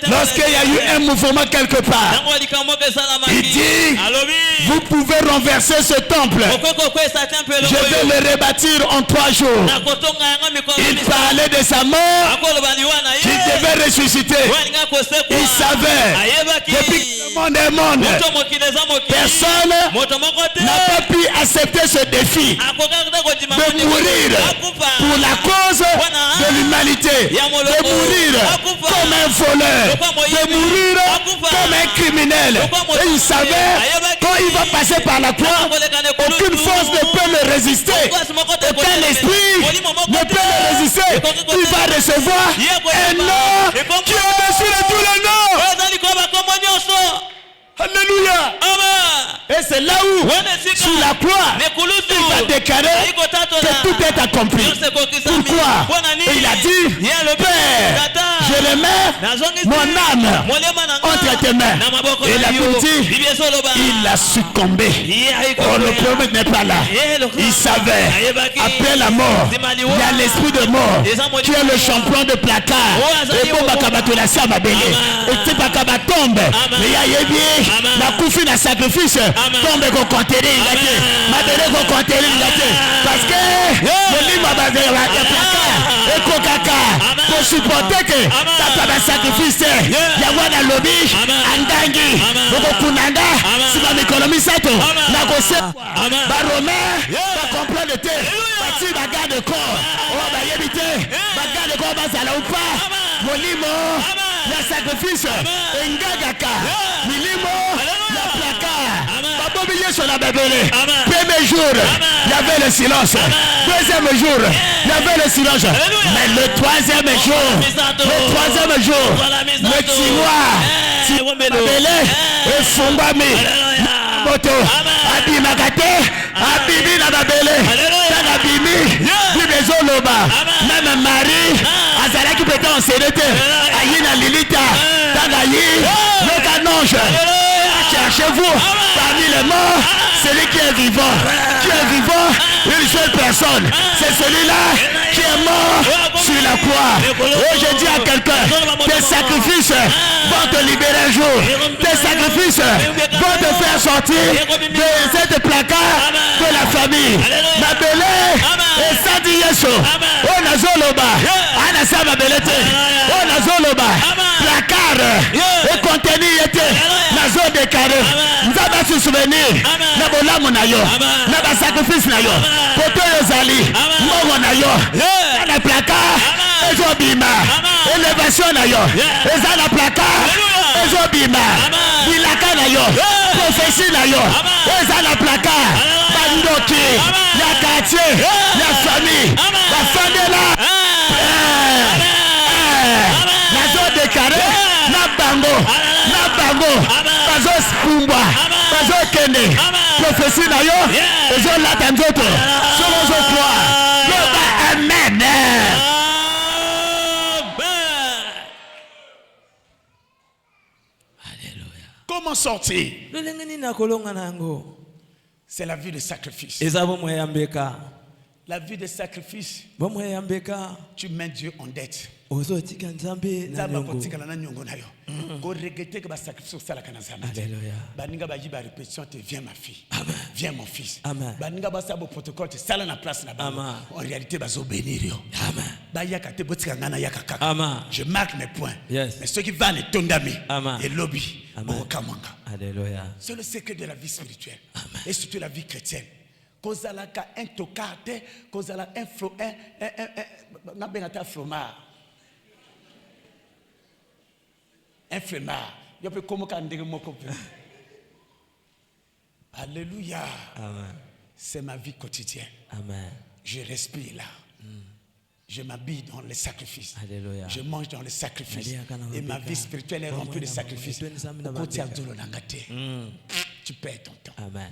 Lorsqu'il y a eu un mouvement quelque part, il dit, vous pouvez renverser ce temple. Je vais le rebâtir en 3 jours. Il parlait de sa mort qui devait ressusciter. Il savait, depuis que le monde est monde, personne n'a pas pu accepter ce défi de mourir pour la cause de l'humanité, de mourir comme un voleur, de mourir comme un criminel. Et il savait, quand il va passer par la croix, aucune force ne peut le résister, aucun esprit ne peut le résister. Il va recevoir un nom qui est au-dessus de tous les noms. Alléluia. Et c'est là où, sur la croix, il va déclarer que tout est accompli. Pourquoi? Et il a dit, Père, je remets mon âme entre tes mains. Et il a tout dit, il a succombé. Oh, le problème n'est pas là. Il savait, après la mort, il y a l'esprit de mort qui est le champion de placard. Et pour Bakabatula Samabele, et c'est Bakabatombe, mais il y a bien. La koufi na sacrifice tombe ko contenir ngate madele ko contenir ngate parce que le lima bazela ya placard et kokaka pour supporter que tata ba sacrifice ya wana lobi andangi boko kunanda siba mikolomi sato na ko se ba romain ba comprendre te ba ti ba garde corps o ba yebite ba garde corps ba sala ou pas molimo la sacrifice engagaka milimo la placard babobi yeso na bebele. Premier jour il y avait le silence, deuxième jour il y avait le silence, mais le troisième jour le tiroir bebele et fumbami moto abimakate abibi na babele tana bimi bibezoloba même Marie azalaki peut-être en sérété ayina lilita tana yi le canonge. Cherchez-vous parmi les morts celui qui est vivant, une seule personne, c'est celui-là qui est mort sur la croix. Et je dis à quelqu'un, tes sacrifices vont te libérer un jour, tes sacrifices vont te faire sortir de cette placard de la famille. Ma belé et Sadi Yeso, on a zoloba, anasama belete, on a zoloba, placard et contenu était la zone de carré. Nous avons se souvenir, na bolamu na yo, na ba sacrifice na yo, poto yo zali, mogo na yo, na placard, ezobima, élévation na yo, eza na placard, ezobima, bilaka na yo, prophétie na yo, eza na placard, bandoki, ya quartier, ya famille, la famille la zone de carré, na bango, bazo spumba, bazo kende, prophétie na yo, ezo lata nzoto, somo zo croire, amen. Comment sortir? C'est la vie de sacrifice. La vie de sacrifice, tu mets Dieu en dette. Ozo tika nzambe na nzamba kotikala na nyongo na yo ko regretter que ba sacrifice sala kana nzambe. Alléluia. Baninga ba jiba répétition te viens ma fille. Amen. Viens mon fils. Amen. Baninga ba sabo protocole te sala na place na ba. Amen. En réalité bazo bénir yo. Amen. Ba yaka te botika ngana yaka kaka. Amen. Je marque mes points. Yes. Mais ceux qui vont les tondami Amen. et lobby. Amen. Alléluia. C'est le secret de la vie spirituelle. Amen. Et surtout la vie chrétienne. Kozalaka un tokate, kozala un flo na benata flomard. Un flemmard. Je peux comment quand dire mon copain. Alléluia. Amen. C'est ma vie quotidienne. Amen. Je respire là. Je m'habille dans les sacrifices. Alléluia. Je mange dans les sacrifices. Et ma vie spirituelle est remplie de sacrifices. Tu perds ton temps. Amen.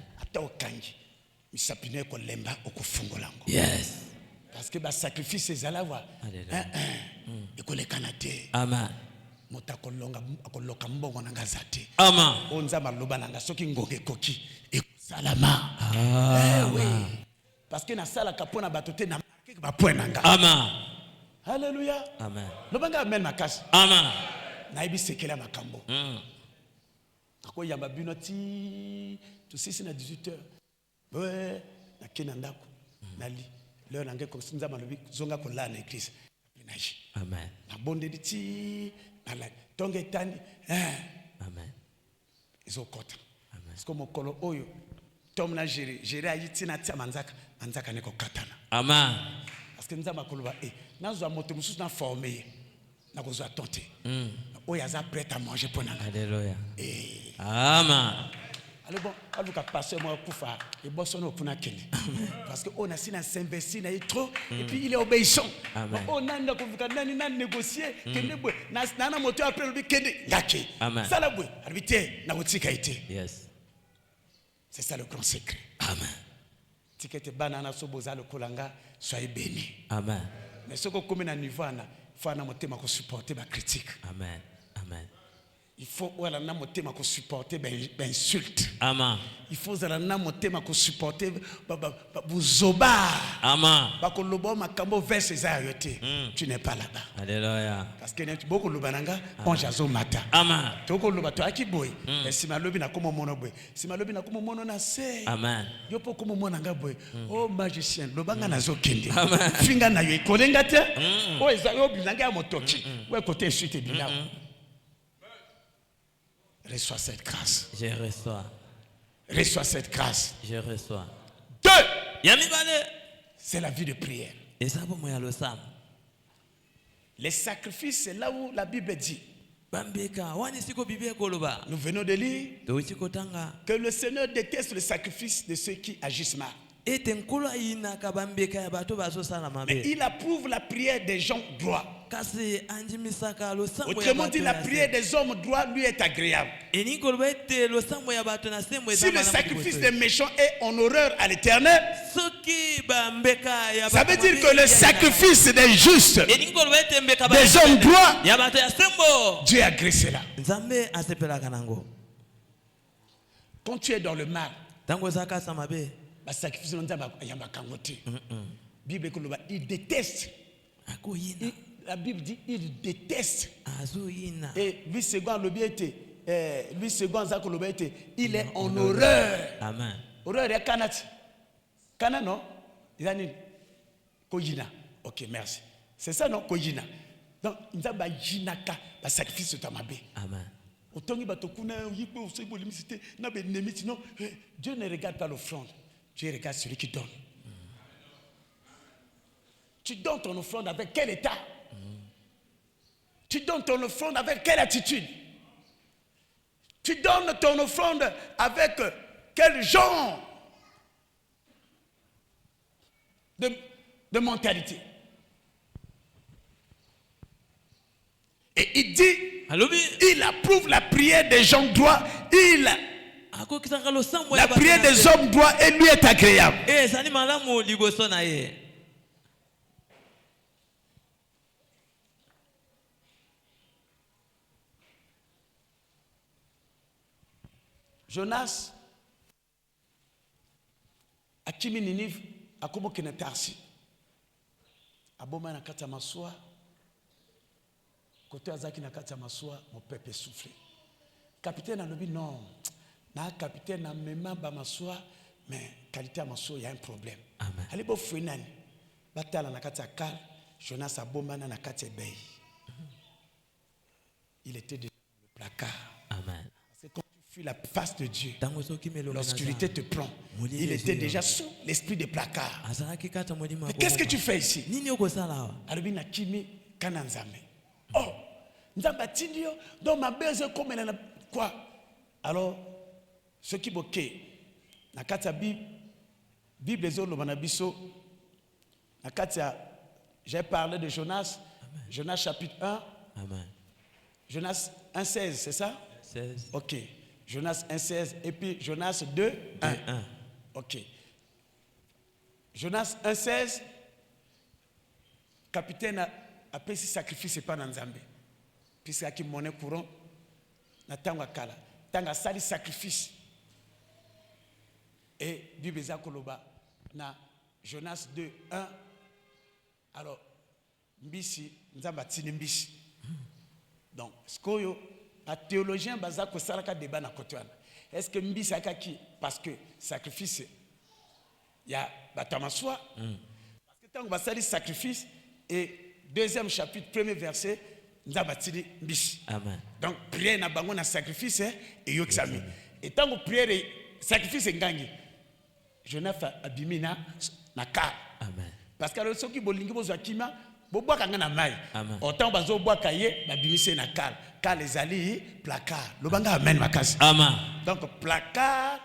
Yes. Parce que le sacrifice, c'est ça là. Amen. Amen. Parce que na sala kapona batote na marqué ba point nanga. Amen. Alléluia. Amen. Lobanga amen makasi. Amen. Na ibi sekela makambo. Ako yamba binoti to 6 na 18h. Ouais, na kenandako. Nali. L'heure nanga ko sinza malobi zonga ko la na église. Amen. Na bonde diti na la tonge tani. Amen. Izokota. Amen. Parce que mokolo oyo Tom na gérer ayitina tia manzaka neko katana. Amen. Parce que nous avons koloba nazo moto mususu na formé na kozo atente. Oyo aza prêt à manger pour nanga. Alléluia. Amen. Alors bon, alors ka passer moi kufa et bosso no puna kele. Parce que on a si na s'investir na trop et puis il est obéissant. On a na kufika nani na négocier kende bwe na moto après le kende ngake. Ça la bwe arbitre na kotika ite. Yes. C'est ça le grand secret. Amen. Tikete banana soboza le kolanga, soyez bénis. Amen. Mais ce qu'on comme à niveau il faut un motema ko supporter ma critique. Amen. Amen. Il faut un motema ko supporter ben insulte. Amen. Il faut un motema ko supporter buzoba. Amen. Ba ko lobo makambo verse za yote. Tu n'es pas là-bas. Alléluia. Parce que tu beaucoup lobananga on jazo mata. Amen. Toko loba to akiboy. Et si malobi na komo mono boy. Si malobi na komo mono na se. Amen. Yo po komo mono nga boy. Oh magicien lobanga na zo kende. Finga na yo ikolenga te. Oh eza yo bilanga motoki. Ouais côté suite bila. Reçois cette grâce. Je reçois. Reçois cette grâce. Je reçois. 2. Yamibale. C'est la vie de prière. Et ça pour moi le sam. Les sacrifices, c'est là où la Bible dit. Nous venons de lire que le Seigneur déteste le sacrifice de ceux qui agissent mal. Mais il approuve la prière des gens droits. Autrement dit, la prière des hommes droits lui est agréable. Si le sacrifice des méchants est en horreur à l'Éternel, ça veut dire que le sacrifice des justes, des hommes droits, Dieu a gré cela. Quand tu es dans le mal, il déteste. La Bible dit il déteste. Et lui second le bien était, lui second Zako le bien était, il est en horreur. Amen. Horreur est Kanati. Kana non? Il a dit Kojina. Ok, merci. C'est ça non Kojina. Donc il a ba jinaka ba sacrifice de Tamabé. Amen. Autant il ba tokuna yipo osebo limité na be nemiti non. Dieu ne regarde pas l'offrande. Dieu regarde celui qui donne. Tu donnes ton offrande avec quel état? Tu donnes ton offrande avec quelle attitude? Tu donnes ton offrande avec quel genre de mentalité? Et il dit, il approuve la prière des gens droits, la prière des hommes droits et lui est agréable. Jonas, akimi Ninive, akomo kena Tarsi. Aboma na kata maswa, Côté Azaki Nakati Maswa, mon peuple est soufflé. Capitaine a dit non. Na capitaine a même ba Maswa, mais qualité à Maswa, il y a un problème. Amen. Allez, bon, Fouinani. Batala Nakati Akar, Jonas Abomana Nakati Bay. Il était déjà dans le placard. Amen. C'est quand tu fuis la face de Dieu, l'obscurité te prend. Il était déjà sous l'esprit des placards. Mais qu'est-ce que tu fais ici? Arabi Nakimi Kananzame. Oh, Nzambatindio, donc ma belle comme elle a quoi? Alors, ce qui bloquait, Nakatia Bible Zolo Manabiso, Nakatia, j'ai parlé de Jonas, amen. Jonas chapitre 1, amen. Jonas 1,16, c'est ça? 16. Ok. Jonas 1,16 et puis Jonas 2, 1. Ok. Jonas 1,16, capitaine a payé ce sacrifice pas dans Zambé. Puisqu'il y a monnaie courant, na tanga kala, tanga sali sacrifice. Et Bible Zakoloba, na Jonas 2, 1. Alors, Mbisi, Nzamba Tini Mbisi. Donc, ce que un théologien bazako salaka débat na kotoana. Est-ce que Mbisi akaki parce que sacrifice il y a batamaswa parce que tant que basali sacrifice et deuxième chapitre premier verset Nzamba Tini Mbisi. Amen. Donc prière na bango na sacrifice et yoksami. Et tant que prière et sacrifice ngangi Jonathan abimina na ka. Amen. Parce que ceux qui bolingi bozwa kima boboka nga na mai. Autant bazo boka ye babimise na kal. Kal les ali placard. Lobanga amen makasi. Amen. Donc placard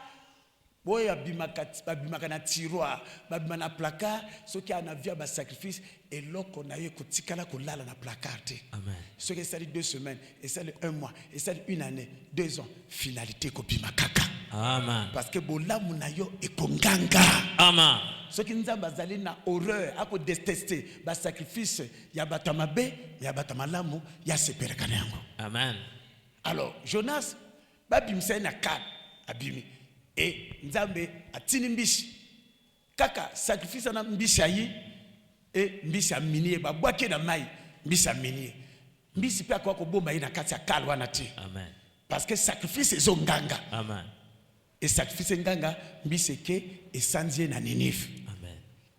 boy abimaka na tiroir, babima na placard, ceux qui en avia ba sacrifice et loko na ye kotikala ko lala na placard. Amen. Ceux qui ça 2 semaines et ça 1 mois et ça 1 année, 2 ans, finalité ko bimakaka. Amen. Parce que bolamu na yo ekonganga. Amen. Ceux qui nous ont basé na horreur, à détester, bas sacrifice, il y a batamabe, il y a batamalamu, il y a seperekanyango. Amen. Alors Jonas, babimse na kad, abimi, et Nzambe atini mbishi, kaka sacrifice na mbishi ayi, et mbishi aminié, babwake na mai, mbishi aminié, mbishi pe akwa ko bomba ina kati ya kalwa na ti. Amen. Parce que sacrifice est nganga. Amen. Et sacrifice nganga, mbishi ke et sanzie na Ninive.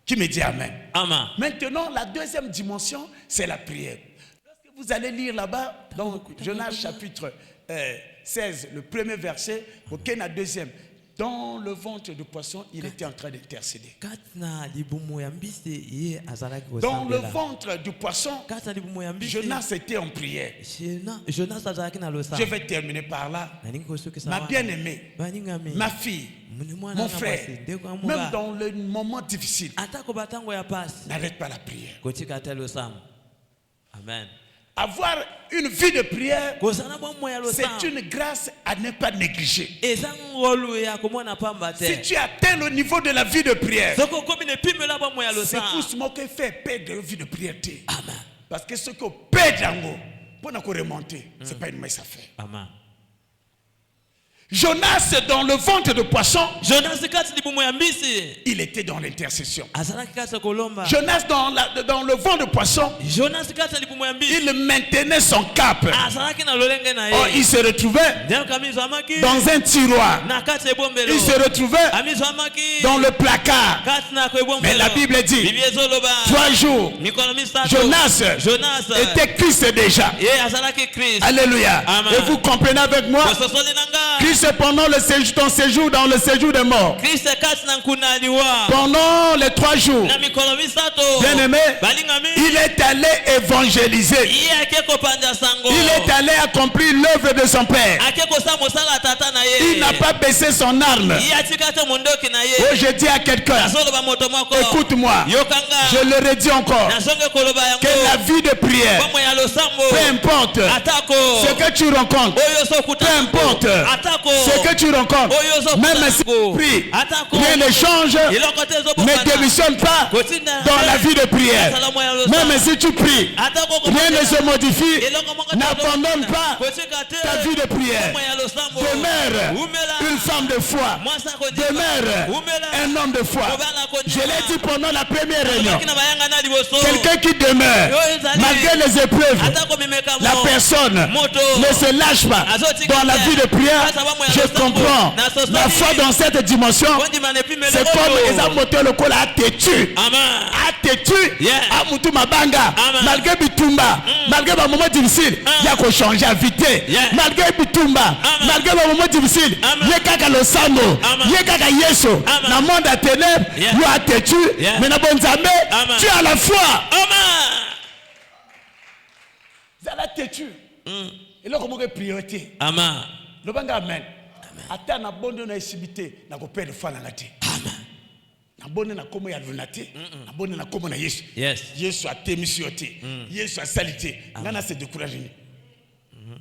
Qui me dit amen. Amen. Maintenant, la deuxième dimension, c'est la prière. Lorsque vous allez lire là-bas, dans Jonas chapitre 16, le premier verset, ok, la deuxième. Dans le ventre du poisson, il était en train d'intercéder. Dans le ventre du poisson, Jonas était en prière. Je vais terminer par là. Ma bien-aimée, ma fille, mon frère, même dans le moment difficile, n'arrête pas la prière. Amen. Avoir une vie de prière, c'est une grâce à ne pas négliger. Si tu atteins le niveau de la vie de prière, c'est pour ce qui fait perdre la vie de prière. Amen. Parce que ce que perd, pour nous remonter, ce n'est pas une messe à faire. Amen. Jonas dans le ventre de poisson, il était dans l'intercession. Jonas dans le ventre de poisson, il maintenait son cap. Oh, il se retrouvait dans un tiroir. Il se retrouvait dans le placard. Mais la Bible dit 3 jours, Jonas était Christ déjà. Alléluia. Et vous comprenez avec moi, Christ pendant ton séjour dans le séjour des morts, pendant les 3 jours, bien aimé, il est allé évangéliser. Il est allé accomplir l'œuvre de son Père. Il n'a pas baissé son arme. Oh, je dis à quelqu'un, écoute-moi, je le redis encore, que la vie de prière, peu importe ce que tu rencontres, peu importe Ce que tu rencontres, même si tu pries, rien ne change, ne démissionne pas dans la vie de prière. Même si tu pries, rien ne se modifie, n'abandonne pas ta vie de prière. Demeure une femme de foi. Demeure un homme de foi. Je l'ai dit pendant la première réunion. Quelqu'un qui demeure, malgré les épreuves, la personne ne se lâche pas dans la vie de prière. Je comprends. La foi dans cette dimension, c'est comme les amotés locaux à têtu. À têtu, à Moutou Mabanga. Malgré Bitumba, malgré les moments difficiles, il y a qu'à changer à vite. Malgré Bitumba, malgré les moments difficiles, il y a qu'à le sando, il y a qu'à Yeso. Dans le monde à ténèbres, il y a têtu, mais dans bon Zambé, tu as la foi. C'est la têtu. Et là, comment priorité? Amen. Le banga amen. Ata na bonde na esibité na ko perdre foi na ngati. Amen. Na bonde na komo ya lunate, na bonde na komo na Yesu. Yes. Yesu a témissioté. Yesu a salité. Ngana se décourager.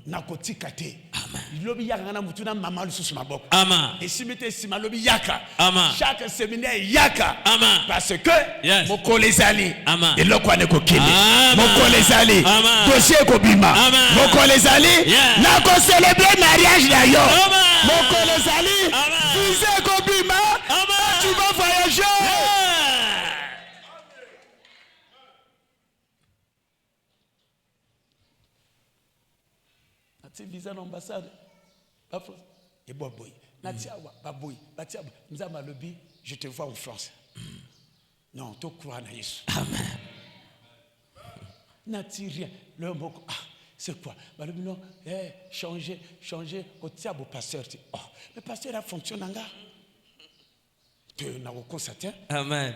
Na ko tikate. Amen. Lobi yaka ngana mutuna mama lususu maboko. Amen. Esibité sima lobi yaka. Amen. Chaque séminaire yaka. Amen. Parce que moko lezali. Amen. Et lokwa ne ko kili. Moko lezali. Dossier ko bima. Moko lezali. Na ko célébrer mariage na yo. Amen. Mon collègue, visez Kobima, tu vas voyager. Tu visa l'ambassade. Et boy, baboy, je te vois en France. Non, tu crois en Jésus. Amen. N'attire rien. Le mot. C'est quoi? Non, changer, au tiers pasteur. Oh, le pasteur a fonctionné. Tu n'as aucun certain. Amen.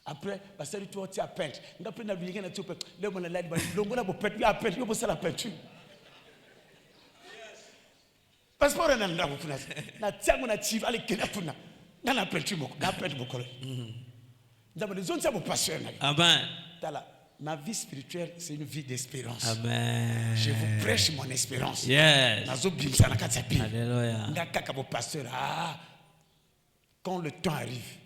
Après, pasteur, tu as à peindre. Tu as peint la vie, tu as peint. Le monde a l'air de peindre. Tu as peint, tu as la peinture. Passeport, on a la peinture. Na tiens, on a tiré, allez, quelle est la la peinture? La peinture, beaucoup. Dans les zones, c'est mon pasteur. Amen. Ma vie spirituelle, c'est une vie d'espérance. Amen. Je vous prêche mon espérance. Yes. Alléluia. Quand le temps arrive.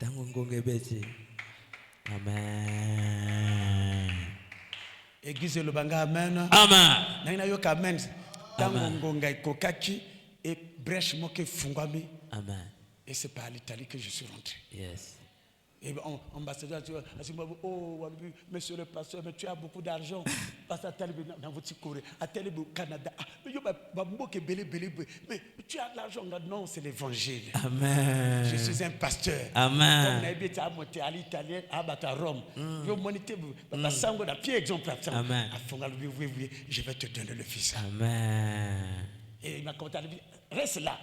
Amen. Église le banga amen. Amen. Amen. Et brèche moke fungami. Amen. Et c'est par l'Italie que je suis rentré. Yes. Et ambassadeur, tu vois, oh, monsieur le pasteur, mais tu as beaucoup d'argent. Parce que dans votre Corée, à au Canada. Mais tu as de l'argent. Non, c'est l'évangile. Amen. Je suis un pasteur. Amen. Comme tu à l'Italien, à Rome. Amen. Je vais te donner le fils. Amen. Et il m'a commenté, reste là.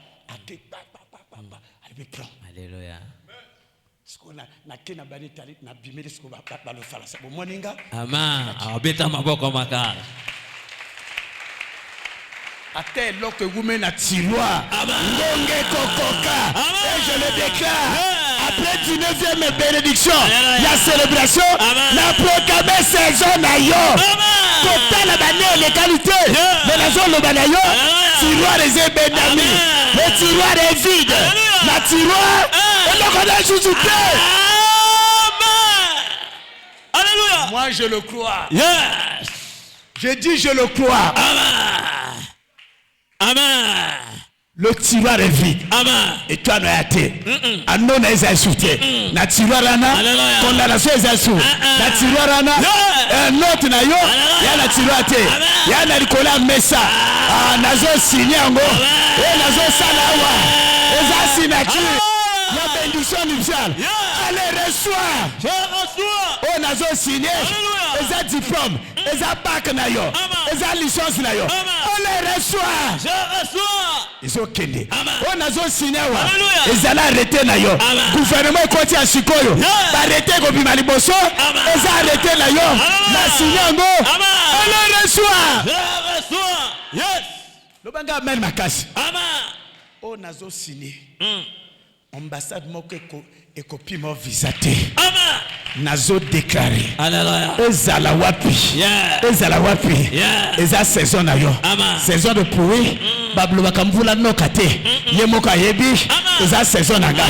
Alléluia. Amen. Abeta maboko makara. Ate loke women na tiroir. Ngonge kokoka. Et je le déclare. Après 19e bénédiction, la célébration, la proclamée saison na yo. Kota la banane les qualités. Mais la zone le banayo. Tiroir des Benami. Le tiroir est vide. La tiroir. Alléluia. Moi je le crois. Yes. Je dis je le crois. Amen. Amen. Le tiroir est vide. Amen. Et toi n'a été. Anon a insulté. Na tiroir ana. Condamnation est insulté. Na tiroir ana. Un autre na yo. Ya na tiroir te. Ya na Nicolas Messa. Ah nazo signé ngo. Et nazo salawa. Eza signature. La bénédiction nuptiale. Allez, reçois. Je reçois. On a signé. Les diplômes. Les bac nayo. Les licence nayo. On les reçoit. Je reçois. Ils ont kenné. On a signé. Ils allaient arrêter nayo. Gouvernement côté à Chikoyo. Arrêter comme Maliboso. Ils ont arrêté nayo. La signé ngo. On les reçoit. Je reçois. Yes. Le banga même ma casse. Amen. On a signé. Ambassade moko et copie mo visité. Amen. Nazo déclaré. Alléluia. Ezala wapi. Yeah. Ezala wapi. Yeah. Eza saison na yo. Amen. Saison de pluie. Bablo bakamvula nokate. Yemoka yebi. Eza saison na ga.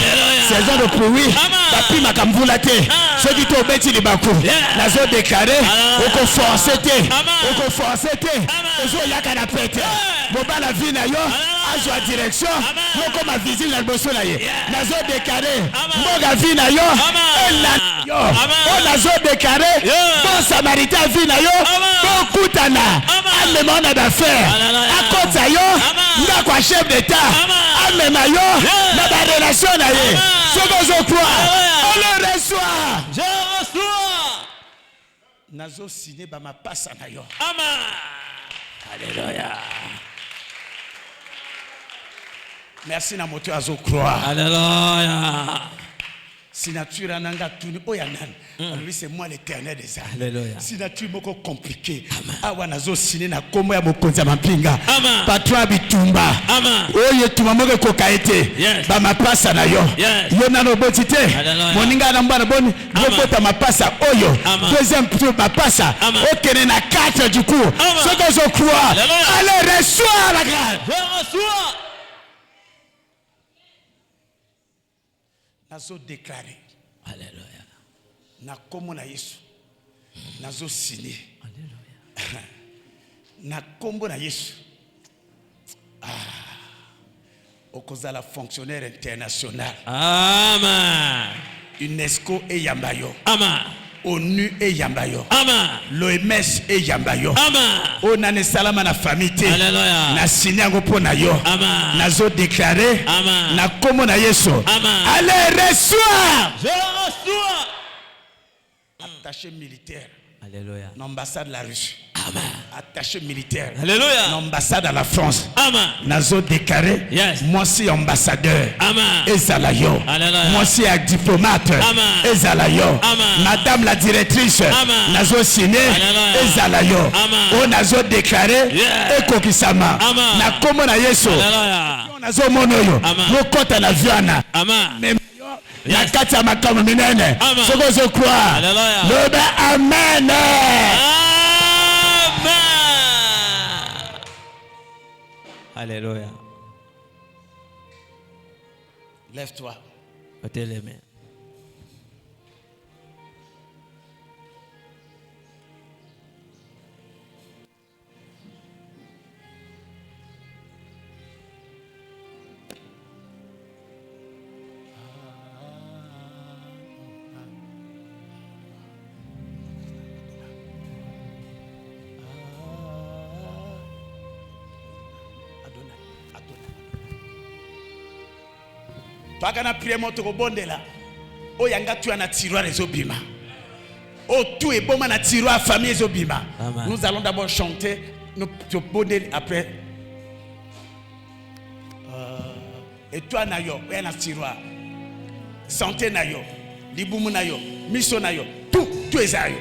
Saison de pluie. Papi makamvula te. Soki to beti libaku. Nazo déclaré. Oko forcer te. Oko forcer te. Ezo yaka na pete. Boba la vie na yo. Azwa direction. Yoko ma visite na boso na ye. Nazo déclaré. Moga vie na yo. Yo. On nazo déclaré. Bon samaritain vie na yo. Bon kutana. Allemande d'affaires. Akota yo. Nga kwa chef d'état. Amema yo. Na ba relation na ye. Sogo zo croit. On le reçoit. Je reçois. Nazo signé ba ma passe na yo. Amen. Alléluia. Merci na moto azo croire. Alléluia. Signature ananga tuni oyanan. Lui c'est moi l'Éternel des armées. Alléluia. Signature moko compliqué. Awa nazo signé na kombo ya mokonzi mampinga. Amen. Patron bitumba. Amen. Oye tuma moko kokaete. Yes. Ba mapasa na yo. Yes. Yo nano botite. Alléluia. Moninga na mbana boni. Yo bota mapasa oyo. Amen. Deuxième tour mapasa. Okene na 4 du coup. Ce que je crois. Allez reçois la grâce. Je reçois. Nazo déclaré. Alléluia. Na komo na Yesu. Nazo signé. Alléluia. Na kombo na Yesu. Okozala fonctionnaire international. Amen. UNESCO et Yambayo. Amen. ONU et Yambayo. Amen. L'OMS et Yambayo. Amen. Onane salama na famille. Alléluia. Na signé ngo pona yo. Amen. Nazo déclaré. Amen. Na komo na Yesu. Amen. Allez reçois. Je reçois. Attaché militaire. Alléluia. L'ambassade de la Russie. Amen. Attaché militaire. Alléluia. L'ambassade de la France. Amen. Nazo déclaré. Yes. Moi aussi ambassadeur. Amen. Ezalayo. Alléluia. Moi aussi diplomate. Amen. Ezalayo. Amen. Madame la directrice. Amen. Nazo signé. Alléluia. Ezalayo. Amen. O nazo déclaré. Yeah. Ekokisama. Amen. Na komo na Yesu. Alléluia. Nazo monoyo. Amen. Lokota na viana. Amen. Na kati ya makambo minene. Amen. Soko zo croire. Alléluia. Loba amen. Amen. Alléluia. Lève-toi. Mettez les mains. Pakana prière moto ko bondela. O yanga tu na tiroir ezobima. O tout est bon na tiroir famille ezobima. Nous allons d'abord chanter, nous bonder après. Et toi na yo, o na tiroir. Santé na yo, libumu na yo, mission na yo, tout est à yo.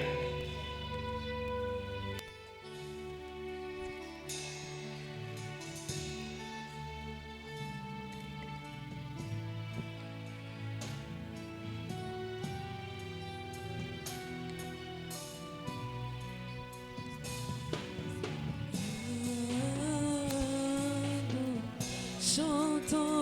Chantons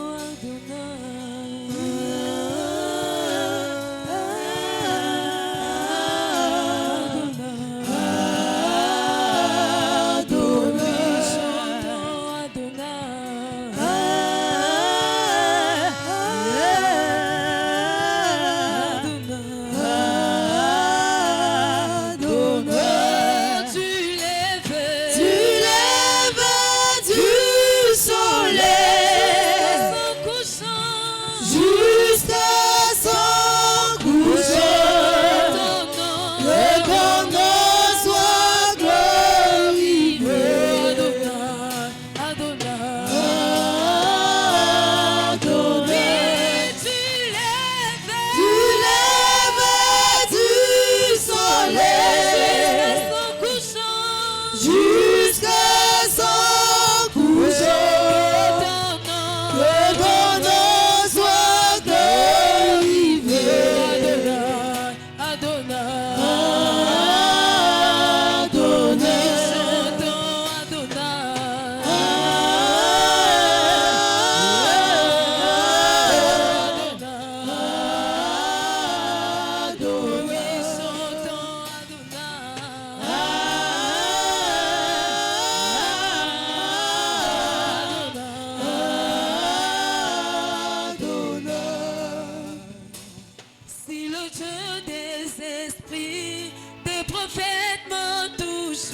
Dieu des esprits, des prophètes me touche,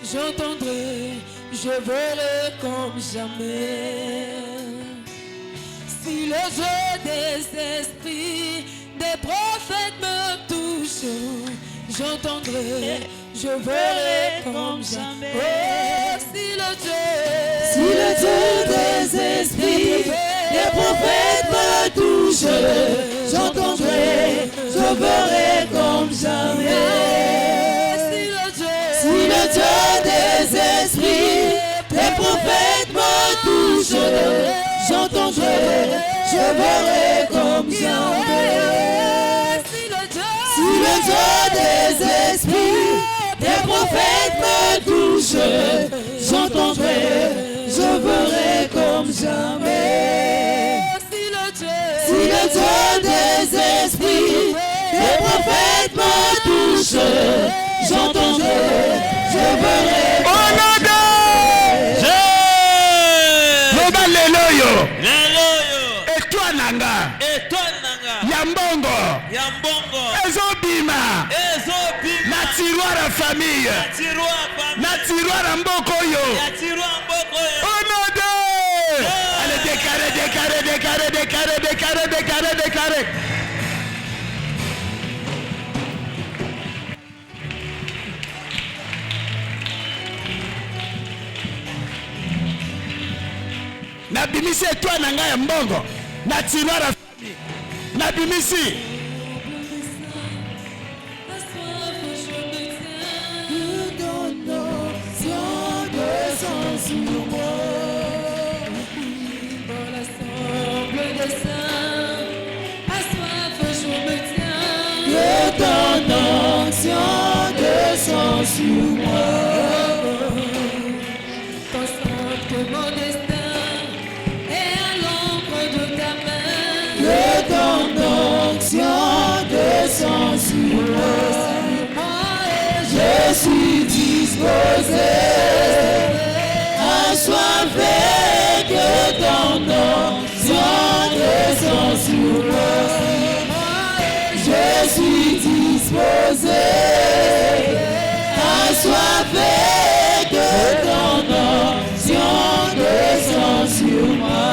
j'entendrai, je verrai comme jamais. Si le Dieu des esprits, des prophètes me touche, j'entendrai, je verrai comme jamais. Oh, si le Dieu des esprits, des prophètes me touche, j'entendrai, je verrai comme jamais. Si le Dieu des esprits, des prophètes me touche, j'entendrai, je verrai comme jamais. Si le Dieu des esprits, des prophètes me touche, j'entendrai, je verrai comme jamais. Si le Dieu des esprits, des prophètes me touche, j'entendrai, je verrai comme jamais. Leloyo. Et toi nanga. Yambongo. Ezobima. Na tiroir à famille. Na tiroir à mboko yo. Oh non de. Allez décarré. Na bimisi toi nanga ya mbongo. Na tiroir à famille. Na bimisi. Ton onction descend sur moi. Constate mon destin et à l'ombre de ta main. Que ton onction descend sur moi. Je suis disposé à soifer. Que ton onction descend sur moi. Je suis disposé à soifer, que ton onction descend sur moi.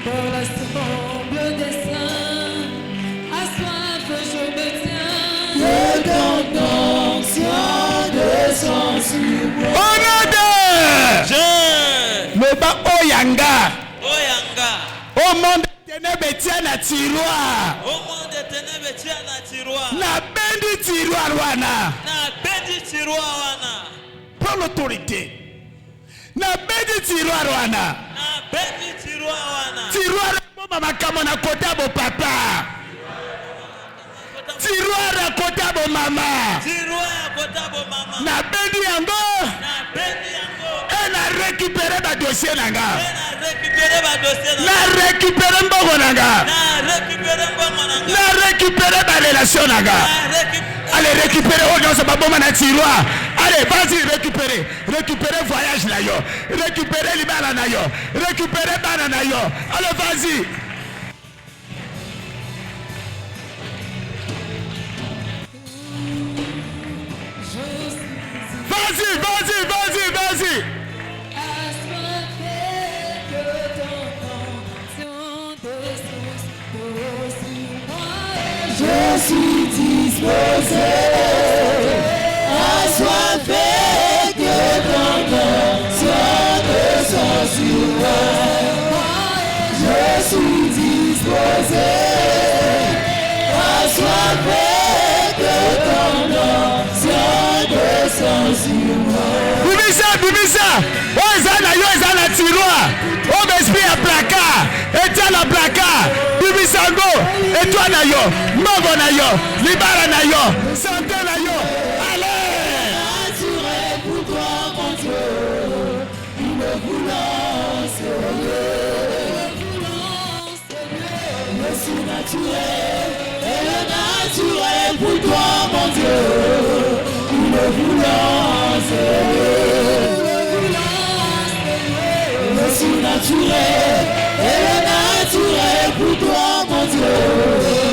Pour l'assemble des saints, à soif je me tiens. Que ton onction descend sur moi. Le bas Oyanga. Au monde ténèbres tient la tiroir. Na bendi tiroir wana. Prends l'autorité. Na bendi tiroir wana. Tiroir mama makamo na kota bo papa. Tiroir à kota bo mama. Na bendi yango. Elle a récupéré ma dossier nanga. Na récupéré mbongo nanga. Na récupéré ma relation nanga. Allez récupérer au nom de baboma na tiroir. Allez vas-y récupérer. Récupérer voyage na yo. Récupérer libala na yo. Récupérer bana na yo. Allez vas-y. Vas-y. Je suis disposé à soifer, que ton onction descend sur moi. Je suis disposé à soifer, que ton onction descend sur moi. Bimisa. Oh ezana tiroir. Oh l'esprit à placard. Et tiens la placard. Bimisango. Et toi na yo. Mogo na yo. Libara na yo. Santé na yo. Allez. Naturel pour toi mon Dieu. Une voulance. Le surnaturel. Et le naturel pour toi mon Dieu. Une voulance. Le surnaturel et le naturel pour toi mon Dieu.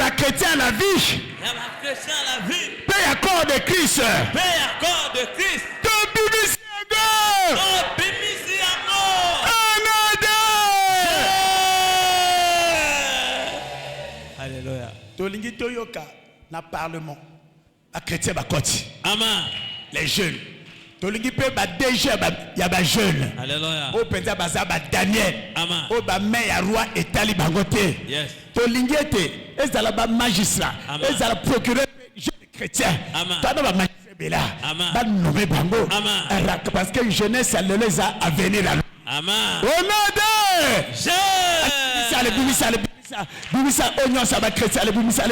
va chrétien la vie. Paix à corps de Christ. Alléluia. Tolingi toyoka na parlement. A chrétien ba koti. Amen. Les jeunes. Tolingi pe ba déjà ya ba jeune. Alléluia. O penza baza ba Daniel. Amen. O ba main ya roi etali bangote. Yes. Tolingi ete ezala ba magistrat, ezala procureur jeune chrétien. Amen. Tana ba magistrat bela. Amen. Ba nommé bango. Amen. Parce que jeunesse elle les a à venir là. Amen. Au nom de Jésus. Bimisa oignon ça va chrétien le bimisa.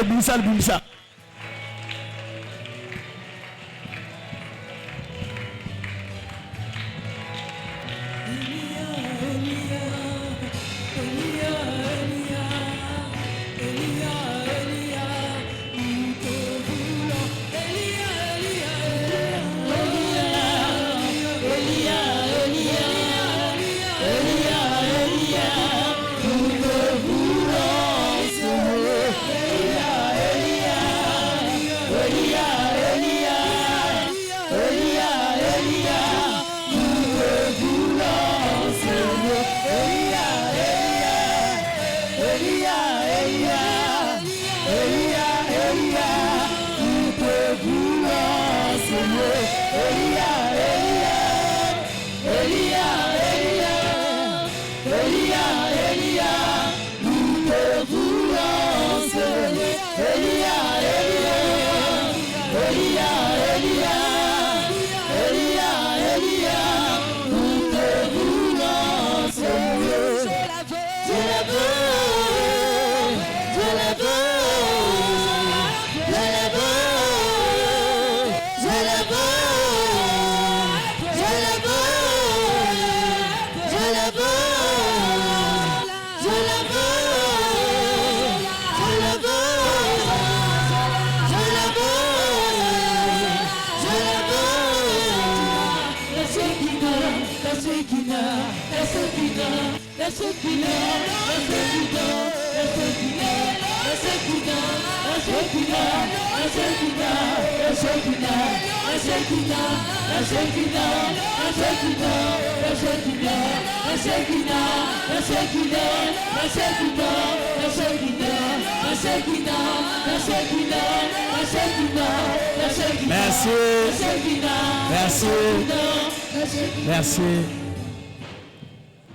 Merci.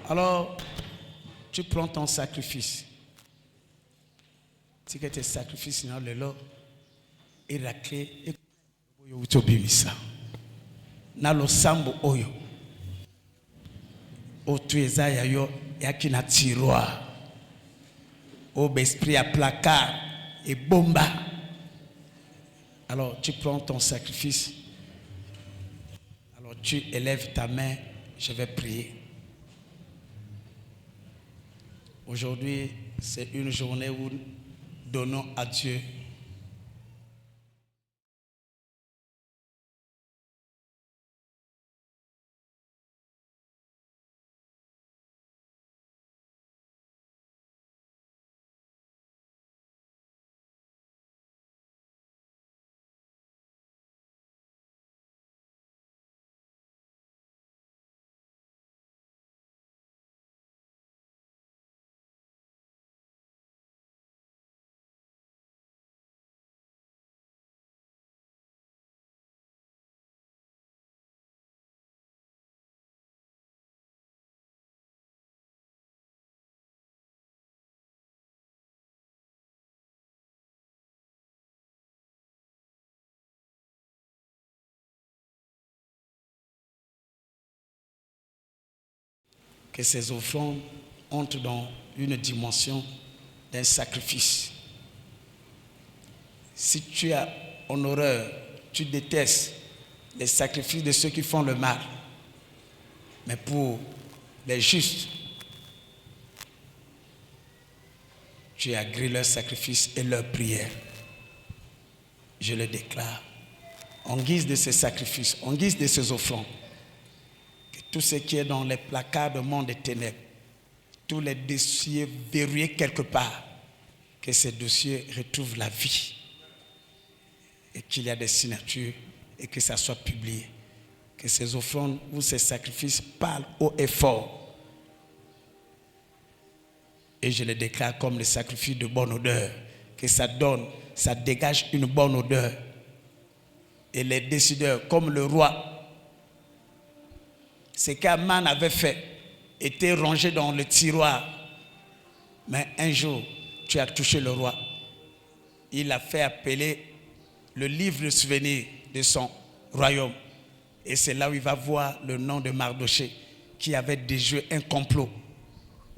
Alors, tu prends ton sacrifice. Si tu as sacrifice dans le lot, et la clé est na lo sambo oyo o tueza yayo yakina tiroir au esprit à placard et bomba. Alors tu prends ton sacrifice, alors tu élèves ta main, je vais prier. Aujourd'hui c'est une journée où nous donnons à Dieu que ces offrandes entrent dans une dimension d'un sacrifice. Si tu as en horreur, tu détestes les sacrifices de ceux qui font le mal, mais pour les justes, tu agris leurs sacrifices et leurs prières. Je le déclare. En guise de ces sacrifices, en guise de ces offrandes, que tout ce qui est dans les placards de monde des ténèbres, tous les dossiers verrouillés quelque part, que ces dossiers retrouvent la vie et qu'il y a des signatures et que ça soit publié. Que ces offrandes ou ces sacrifices parlent haut et fort. Et je les déclare comme les sacrifices de bonne odeur. Que ça donne, ça dégage une bonne odeur. Et les décideurs, comme le roi, ce qu'Aman avait fait était rangé dans le tiroir. Mais un jour, tu as touché le roi. Il a fait appeler le livre de souvenirs de son royaume. Et c'est là où il va voir le nom de Mardoché, qui avait déjoué un complot.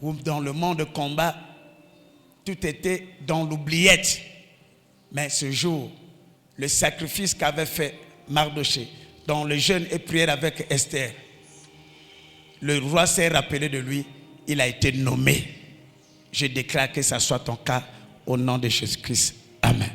Où dans le monde de combat, tout était dans l'oubliette. Mais ce jour, le sacrifice qu'avait fait Mardoché, dans le jeûne et prière avec Esther, le roi s'est rappelé de lui, il a été nommé. Je déclare que ça soit ton cas au nom de Jésus-Christ. Amen.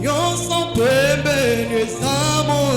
Yo so pembe ni samo